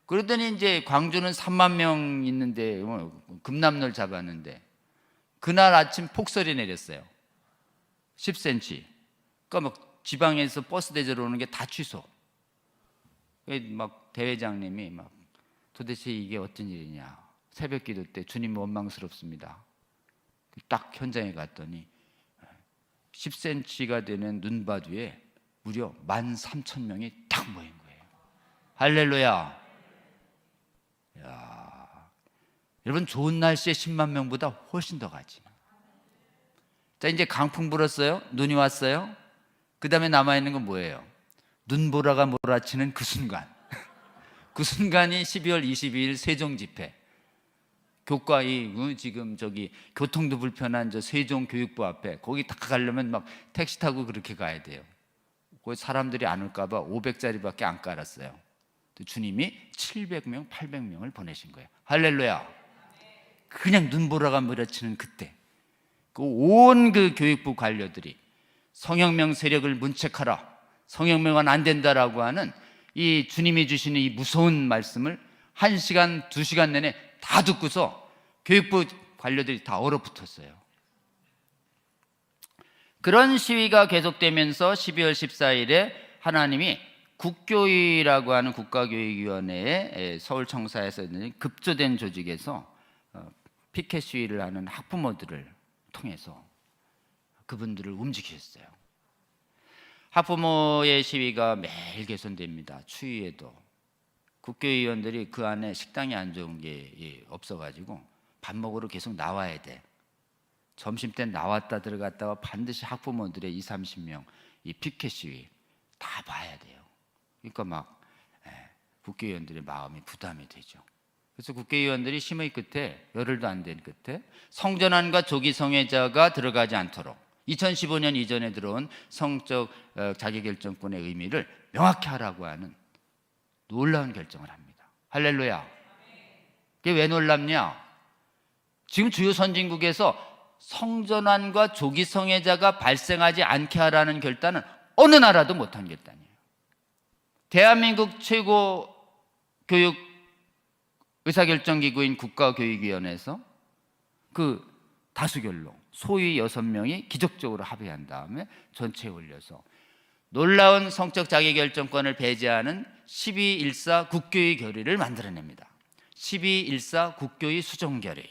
그러더니 이제 광주는 3만 명 있는데 금남로를 잡았는데 그날 아침 폭설이 내렸어요. 10cm. 그러니까 막 지방에서 버스 대절 오는 게 다 취소. 막 대회장님이 막 도대체 이게 어떤 일이냐. 새벽 기도 때 주님 원망스럽습니다. 딱 현장에 갔더니 10cm가 되는 눈밭 위에 무려 13,000명이 딱 모인 거예요. 할렐루야. 야, 여러분 좋은 날씨에 10만 명보다 훨씬 더 가지. 자, 이제 강풍 불었어요. 눈이 왔어요. 그 다음에 남아있는 건 뭐예요? 눈보라가 몰아치는 그 순간. 그 순간이 12월 22일 세종 집회. 교과 지금 저기 교통도 불편한 저 세종 교육부 앞에 거기 다 가려면 막 택시 타고 그렇게 가야 돼요. 거기 사람들이 안 올까봐 500짜리밖에 안 깔았어요. 주님이 700명, 800명을 보내신 거예요. 할렐루야. 그냥 눈보라가 몰아치는 그때 온 그 교육부 관료들이 성혁명 세력을 문책하라, 성혁명은 안 된다라고 하는 이 주님이 주시는 이 무서운 말씀을 1시간, 2시간 내내 다 듣고서 교육부 관료들이 다 얼어붙었어요. 그런 시위가 계속되면서 12월 14일에 하나님이 국교위라고 하는 국가교육위원회에 서울청사에서 급조된 조직에서 피켓 시위를 하는 학부모들을 통해서 그분들을 움직이셨어요. 학부모의 시위가 매일 개선됩니다. 추위에도. 국교위원들이 그 안에 식당이 안 좋은 게 없어가지고 밥 먹으러 계속 나와야 돼. 점심 때 나왔다 들어갔다가 반드시 학부모들의 20, 30명 이 피켓 시위 다 봐야 돼요. 그러니까 막 국회의원들의 마음이 부담이 되죠. 그래서 국회의원들이 심의 끝에 열흘도 안 된 끝에 성전환과 조기 성애자가 들어가지 않도록 2015년 이전에 들어온 성적 자기결정권의 의미를 명확히 하라고 하는 놀라운 결정을 합니다. 할렐루야. 그게 왜 놀랍냐? 지금 주요 선진국에서 성전환과 조기 성애자가 발생하지 않게 하라는 결단은 어느 나라도 못한 결단이에요. 대한민국 최고 교육 의사결정기구인 국가교육위원회에서 그 다수결로 소위 6명이 기적적으로 합의한 다음에 전체에 올려서 놀라운 성적 자기결정권을 배제하는 12.14 국교의 결의를 만들어냅니다. 12.14 국교의 수정결의.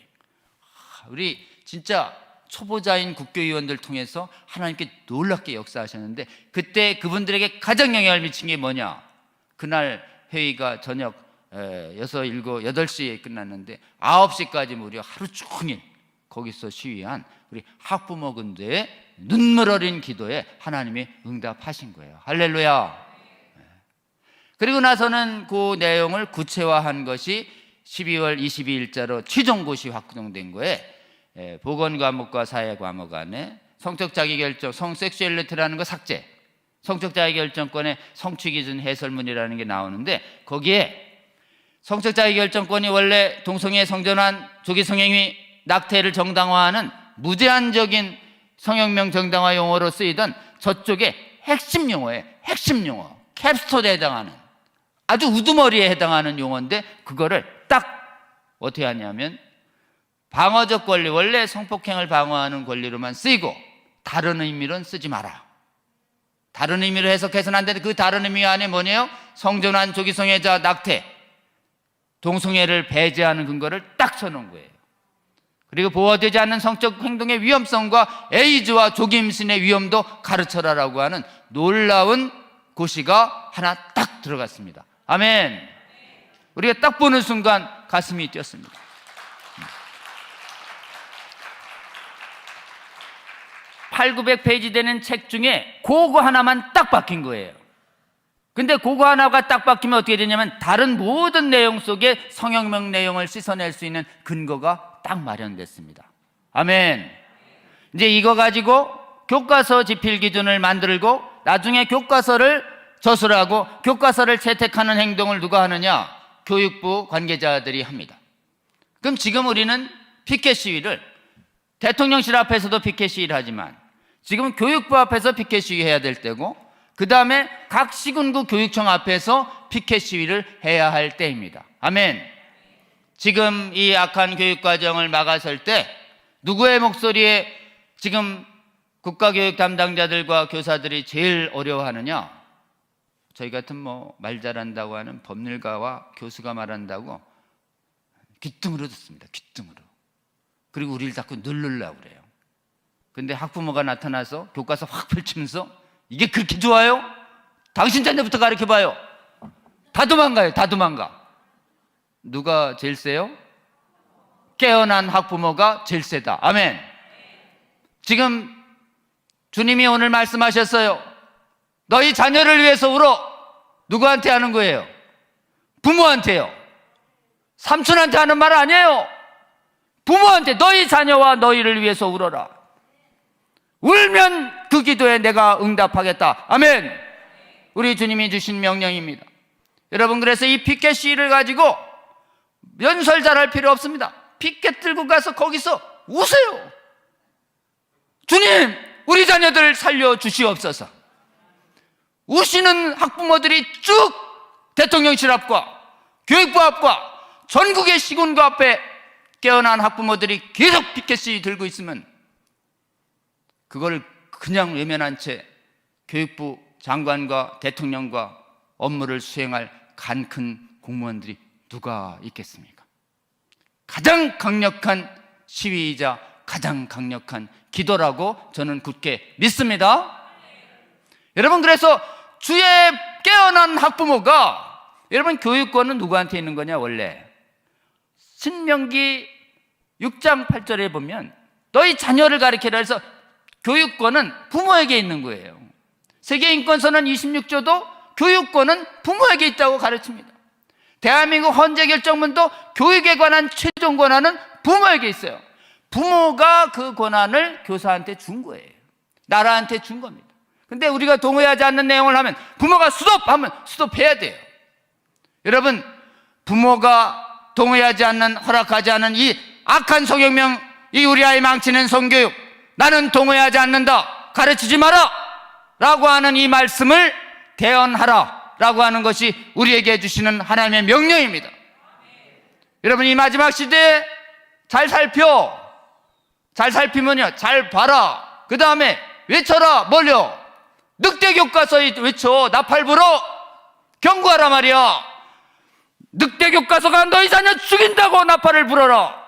우리 진짜 초보자인 국교위원들 통해서 하나님께 놀랍게 역사하셨는데, 그때 그분들에게 가장 영향을 미친 게 뭐냐? 그날 회의가 저녁 6, 7, 8시에 끝났는데 9시까지 무려 하루 종일 거기서 시위한 우리 학부모 군대의 눈물 어린 기도에 하나님이 응답하신 거예요. 할렐루야. 그리고 나서는 그 내용을 구체화한 것이 12월 22일자로 최종고시 확정된 거에 보건과목과 사회과목 안에 성적 자기결정, 성섹슈얼리티라는 거 삭제, 성적 자기결정권의 성취기준 해설문이라는 게 나오는데, 거기에 성적 자기결정권이 원래 동성애, 성전환, 조기 성행위, 낙태를 정당화하는 무제한적인 성혁명 정당화 용어로 쓰이던 저쪽에 핵심 용어에 핵심 용어, 캡스톤에 해당하는 아주 우두머리에 해당하는 용어인데, 그거를 딱 어떻게 하냐면 방어적 권리, 원래 성폭행을 방어하는 권리로만 쓰이고 다른 의미로는 쓰지 마라. 다른 의미로 해석해서는 안 되는데, 그 다른 의미 안에 뭐냐요? 성전환, 조기성애자, 낙태, 동성애를 배제하는 근거를 딱 써놓은 거예요. 그리고 보호되지 않는 성적 행동의 위험성과 에이즈와 조기 임신의 위험도 가르쳐라라고 하는 놀라운 고시가 하나 딱 들어갔습니다. 아멘. 우리가 딱 보는 순간 가슴이 뛰었습니다. 800~900페이지 되는 책 중에 그거 하나만 딱 박힌 거예요. 근데 그거 하나가 딱 박히면 어떻게 되냐면 다른 모든 내용 속에 성혁명 내용을 씻어낼 수 있는 근거가 딱 마련됐습니다. 아멘. 이제 이거 가지고 교과서 지필 기준을 만들고 나중에 교과서를 저술하고 교과서를 채택하는 행동을 누가 하느냐? 교육부 관계자들이 합니다. 그럼 지금 우리는 피켓 시위를 대통령실 앞에서도 피켓 시위를 하지만 지금 교육부 앞에서 피켓 시위 해야 될 때고, 그 다음에 각 시군구 교육청 앞에서 피켓 시위를 해야 할 때입니다. 아멘. 지금 이 악한 교육과정을 막아설 때 누구의 목소리에 지금 국가교육 담당자들과 교사들이 제일 어려워하느냐? 저희 같은 말 잘한다고 하는 법률가와 교수가 말한다고 귀등으로 듣습니다. 귀등으로. 그리고 우리를 자꾸 누르려고 그래요. 근데 학부모가 나타나서 교과서 확 펼치면서 이게 그렇게 좋아요? 당신 자녀부터 가르쳐봐요. 다 도망가요. 다 도망가. 누가 제일 세요? 깨어난 학부모가 제일 세다. 아멘. 지금 주님이 오늘 말씀하셨어요. 너희 자녀를 위해서 울어. 누구한테 하는 거예요? 부모한테요. 삼촌한테 하는 말 아니에요. 부모한테 너희 자녀와 너희를 위해서 울어라. 울면 그 기도에 내가 응답하겠다. 아멘. 우리 주님이 주신 명령입니다. 여러분, 그래서 이 피켓 시위를 가지고 연설 잘할 필요 없습니다. 피켓 들고 가서 거기서 우세요. 주님, 우리 자녀들 살려주시옵소서. 우시는 학부모들이 쭉 대통령실 앞과 교육부 앞과 전국의 시군구 앞에 깨어난 학부모들이 계속 피켓 시위 들고 있으면 그걸 그냥 외면한 채 교육부 장관과 대통령과 업무를 수행할 간 큰 공무원들이 누가 있겠습니까? 가장 강력한 시위이자 가장 강력한 기도라고 저는 굳게 믿습니다. 여러분, 그래서 주의 깨어난 학부모가, 여러분, 교육권은 누구한테 있는 거냐? 원래 신명기 6장 8절에 보면 너희 자녀를 가르치라 해서 교육권은 부모에게 있는 거예요. 세계인권선언 26조도 교육권은 부모에게 있다고 가르칩니다. 대한민국 헌재결정문도 교육에 관한 최종 권한은 부모에게 있어요. 부모가 그 권한을 교사한테 준 거예요. 나라한테 준 겁니다. 근데 우리가 동의하지 않는 내용을 하면 부모가 스톱하면 스톱해야 돼요. 여러분, 부모가 동의하지 않는, 허락하지 않는 이 악한 성혁명, 이 우리 아이 망치는 성교육, 나는 동의하지 않는다, 가르치지 마라 라고 하는 이 말씀을 대언하라. 라고 하는 것이 우리에게 주시는 하나님의 명령입니다. 여러분, 이 마지막 시대에 잘 살피면요, 잘 봐라. 그 다음에 외쳐라. 뭘요? 늑대 교과서에 외쳐. 나팔 불어. 경고하라 말이야. 늑대 교과서가 너희 자녀 죽인다고 나팔을 불어라.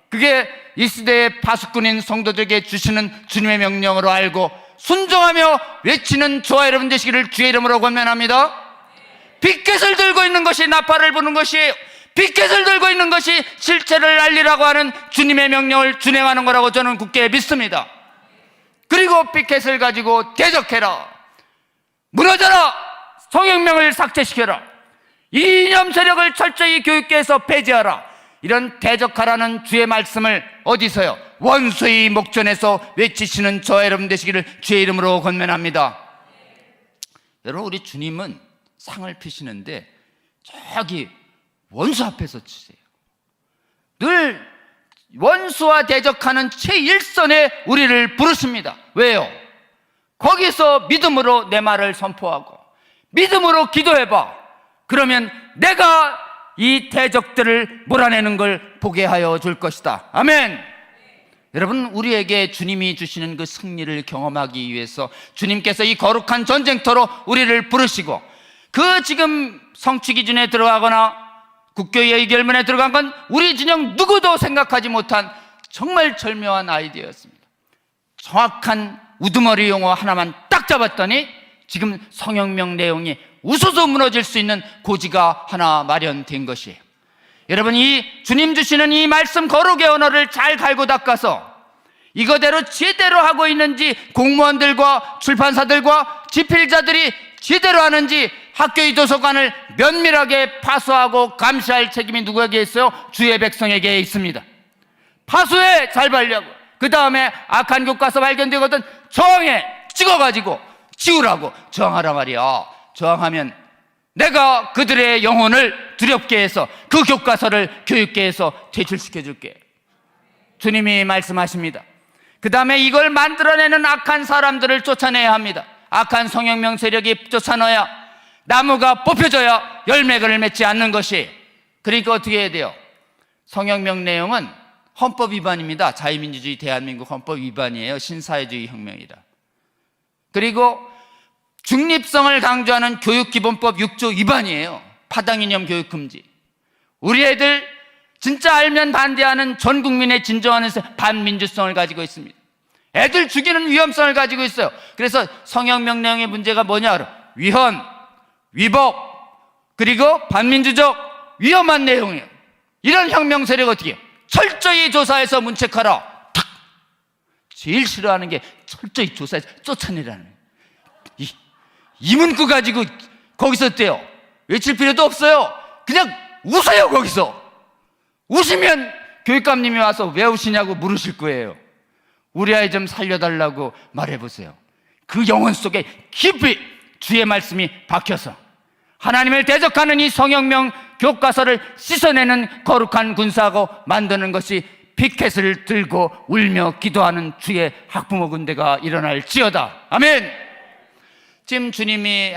그게 이 시대의 파수꾼인 성도들에게 주시는 주님의 명령으로 알고 순종하며 외치는 저와 여러분 되시기를 주의 이름으로 권면합니다. 빗깃을 들고 있는 것이 나팔을 부는 것이에요. 빗깃을 들고 있는 것이 실체를 알리라고 하는 주님의 명령을 준행하는 거라고 저는 굳게 믿습니다. 그리고 빗깃을 가지고 대적해라. 무너져라. 성혁명을 삭제시켜라. 이념 세력을 철저히 교육계에서 폐지하라. 이런 대적하라는 주의 말씀을 어디서요? 원수의 목전에서 외치시는 저와 여러분 되시기를 주의 이름으로 권면합니다. 여러분, 우리 주님은 상을 피시는데 저기 원수 앞에서 치세요. 늘 원수와 대적하는 최일선에 우리를 부르십니다. 왜요? 거기서 믿음으로 내 말을 선포하고 믿음으로 기도해봐. 그러면 내가 이 대적들을 몰아내는 걸 보게 하여 줄 것이다. 아멘. 여러분, 우리에게 주님이 주시는 그 승리를 경험하기 위해서 주님께서 이 거룩한 전쟁터로 우리를 부르시고, 그 지금 성취 기준에 들어가거나 국교의 결문에 들어간 건 우리 진영 누구도 생각하지 못한 정말 절묘한 아이디어였습니다. 정확한 우두머리 용어 하나만 딱 잡았더니 지금 성혁명 내용이 우수수 무너질 수 있는 고지가 하나 마련된 것이에요. 여러분, 이 주님 주시는 이 말씀 거룩의 언어를 잘 갈고 닦아서 이거대로 제대로 하고 있는지, 공무원들과 출판사들과 집필자들이 제대로 하는지 학교의 도서관을 면밀하게 파수하고 감시할 책임이 누구에게 있어요? 주의 백성에게 있습니다. 파수해, 잘 발려고. 그 다음에 악한 교과서 발견되거든 저항해, 찍어가지고 지우라고. 저항하라 말이야. 저항하면 내가 그들의 영혼을 두렵게 해서 그 교과서를 교육계에서 퇴출시켜 줄게. 주님이 말씀하십니다. 그 다음에 이걸 만들어내는 악한 사람들을 쫓아내야 합니다. 악한 성혁명 세력이 쫓아넣어야 나무가 뽑혀져야 열매를 맺지 않는 것이. 그러니까 어떻게 해야 돼요? 성혁명 내용은 헌법 위반입니다. 자유민주주의 대한민국 헌법 위반이에요. 신사회주의 혁명이다. 그리고 중립성을 강조하는 교육기본법 6조 위반이에요. 파당이념 교육 금지. 우리 애들 진짜 알면 반대하는 전 국민의 진정한 반민주성을 가지고 있습니다. 애들 죽이는 위험성을 가지고 있어요. 그래서 성혁명 내용의 문제가 뭐냐? 위헌, 위법, 그리고 반민주적 위험한 내용이에요. 이런 혁명 세력 어떻게 해요? 철저히 조사해서 문책하라. 탁! 제일 싫어하는 게 철저히 조사해서 쫓아내라는 거예요. 이 문구 가지고 거기서 어때요? 외칠 필요도 없어요. 그냥 웃어요. 거기서 웃으면 교육감님이 와서 왜 우시냐고 물으실 거예요. 우리 아이 좀 살려달라고 말해보세요. 그 영혼 속에 깊이 주의 말씀이 박혀서 하나님을 대적하는 이 성혁명 교과서를 씻어내는 거룩한 군사하고 만드는 것이 피켓을 들고 울며 기도하는 주의 학부모 군대가 일어날지어다. 아멘. 지금 주님이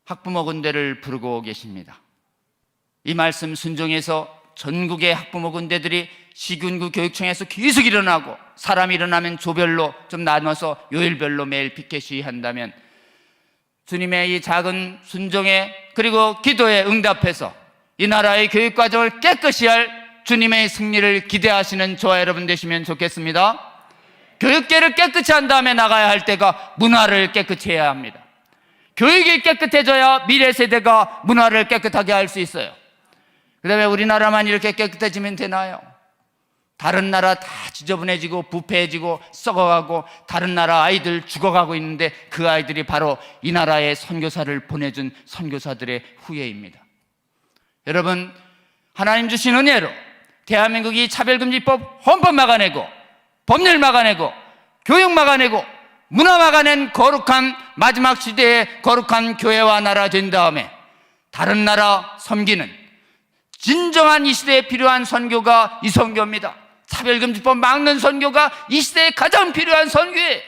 학부모 군대를 부르고 계십니다. 이 말씀 순종해서 전국의 학부모 군대들이 시군구 교육청에서 계속 일어나고, 사람이 일어나면 조별로 좀 나눠서 요일별로 매일 피켓 시위한다면 주님의 이 작은 순종에 그리고 기도에 응답해서 이 나라의 교육과정을 깨끗이 할 주님의 승리를 기대하시는 저와 여러분 되시면 좋겠습니다. 교육계를 깨끗이 한 다음에 나가야 할 때가 문화를 깨끗이 해야 합니다. 교육이 깨끗해져야 미래 세대가 문화를 깨끗하게 할 수 있어요. 그 다음에 우리나라만 이렇게 깨끗해지면 되나요? 다른 나라 다 지저분해지고 부패해지고 썩어가고 다른 나라 아이들 죽어가고 있는데 그 아이들이 바로 이 나라에 선교사를 보내준 선교사들의 후예입니다. 여러분, 하나님 주신 은혜로 대한민국이 차별금지법 헌법 막아내고 법률 막아내고 교육 막아내고 문화 막아낸 거룩한 마지막 시대의 거룩한 교회와 나라 된 다음에 다른 나라 섬기는 진정한 이 시대에 필요한 선교가 이 선교입니다. 차별금지법 막는 선교가 이 시대에 가장 필요한 선교예요.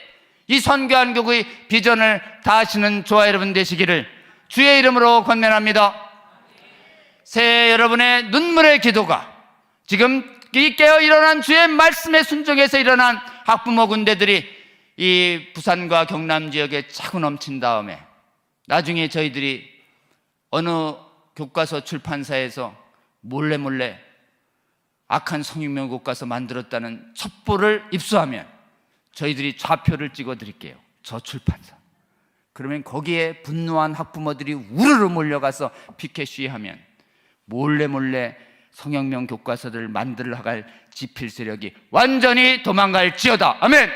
이 선교한국의 비전을 다하시는 저와 여러분 되시기를 주의 이름으로 권면합니다. 새해 여러분의 눈물의 기도가 지금 이 깨어 일어난 주의 말씀에 순종해서 일어난 학부모 군대들이 이 부산과 경남 지역에 차고 넘친 다음에 나중에 저희들이 어느 교과서 출판사에서 몰래 악한 성인명 교과서 만들었다는 첩보를 입수하면 저희들이 좌표를 찍어 드릴게요. 저 출판사. 그러면 거기에 분노한 학부모들이 우르르 몰려가서 피켓 시위하면 몰래 성형명 교과서를 만들어갈 지필 세력이 완전히 도망갈지어다. 아멘.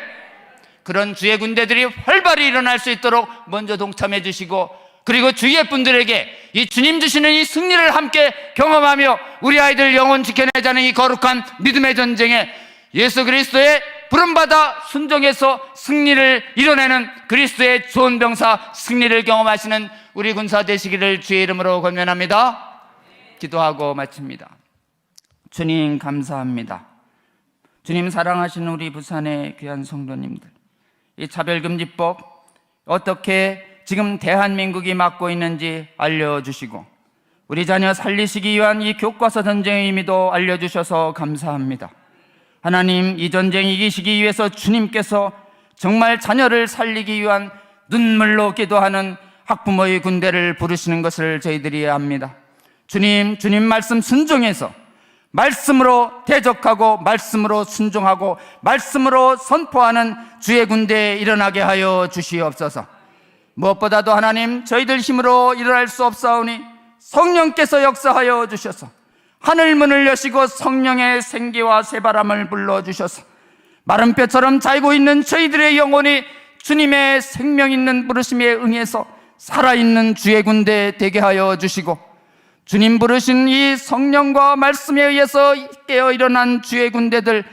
그런 주의 군대들이 활발히 일어날 수 있도록 먼저 동참해 주시고, 그리고 주위의 분들에게 이 주님 주시는 이 승리를 함께 경험하며 우리 아이들 영혼 지켜내자는 이 거룩한 믿음의 전쟁에 예수 그리스도의 부름받아 순종해서 승리를 이뤄내는 그리스도의 좋은 병사 승리를 경험하시는 우리 군사 되시기를 주의 이름으로 권면합니다. 기도하고 마칩니다. 주님 감사합니다. 주님 사랑하시는 우리 부산의 귀한 성도님들, 이 차별금지법 어떻게 지금 대한민국이 맡고 있는지 알려주시고 우리 자녀 살리시기 위한 이 교과서 전쟁의 의미도 알려주셔서 감사합니다. 하나님, 이 전쟁 이기시기 위해서 주님께서 정말 자녀를 살리기 위한 눈물로 기도하는 학부모의 군대를 부르시는 것을 저희들이 압니다. 주님 말씀 순종해서 말씀으로 대적하고 말씀으로 순종하고 말씀으로 선포하는 주의 군대에 일어나게 하여 주시옵소서. 무엇보다도 하나님, 저희들 힘으로 일어날 수 없사오니 성령께서 역사하여 주셔서 하늘 문을 여시고 성령의 생기와 새바람을 불러주셔서 마른 뼈처럼 자이고 있는 저희들의 영혼이 주님의 생명 있는 부르심에 응해서 살아있는 주의 군대 되게 하여 주시고, 주님 부르신 이 성령과 말씀에 의해서 깨어 일어난 주의 군대들,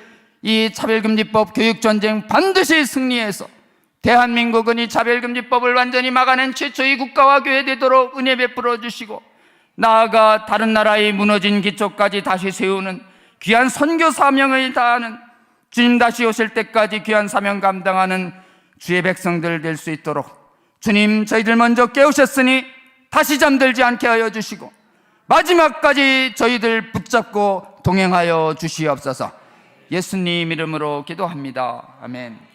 이 차별금지법 교육전쟁 반드시 승리해서 대한민국은 이 차별금지법을 완전히 막아낸 최초의 국가와 교회 되도록 은혜 베풀어 주시고, 나아가 다른 나라의 무너진 기초까지 다시 세우는 귀한 선교 사명을 다하는, 주님 다시 오실 때까지 귀한 사명 감당하는 주의 백성들 될 수 있도록 주님, 저희들 먼저 깨우셨으니 다시 잠들지 않게 하여 주시고 마지막까지 저희들 붙잡고 동행하여 주시옵소서. 예수님 이름으로 기도합니다. 아멘.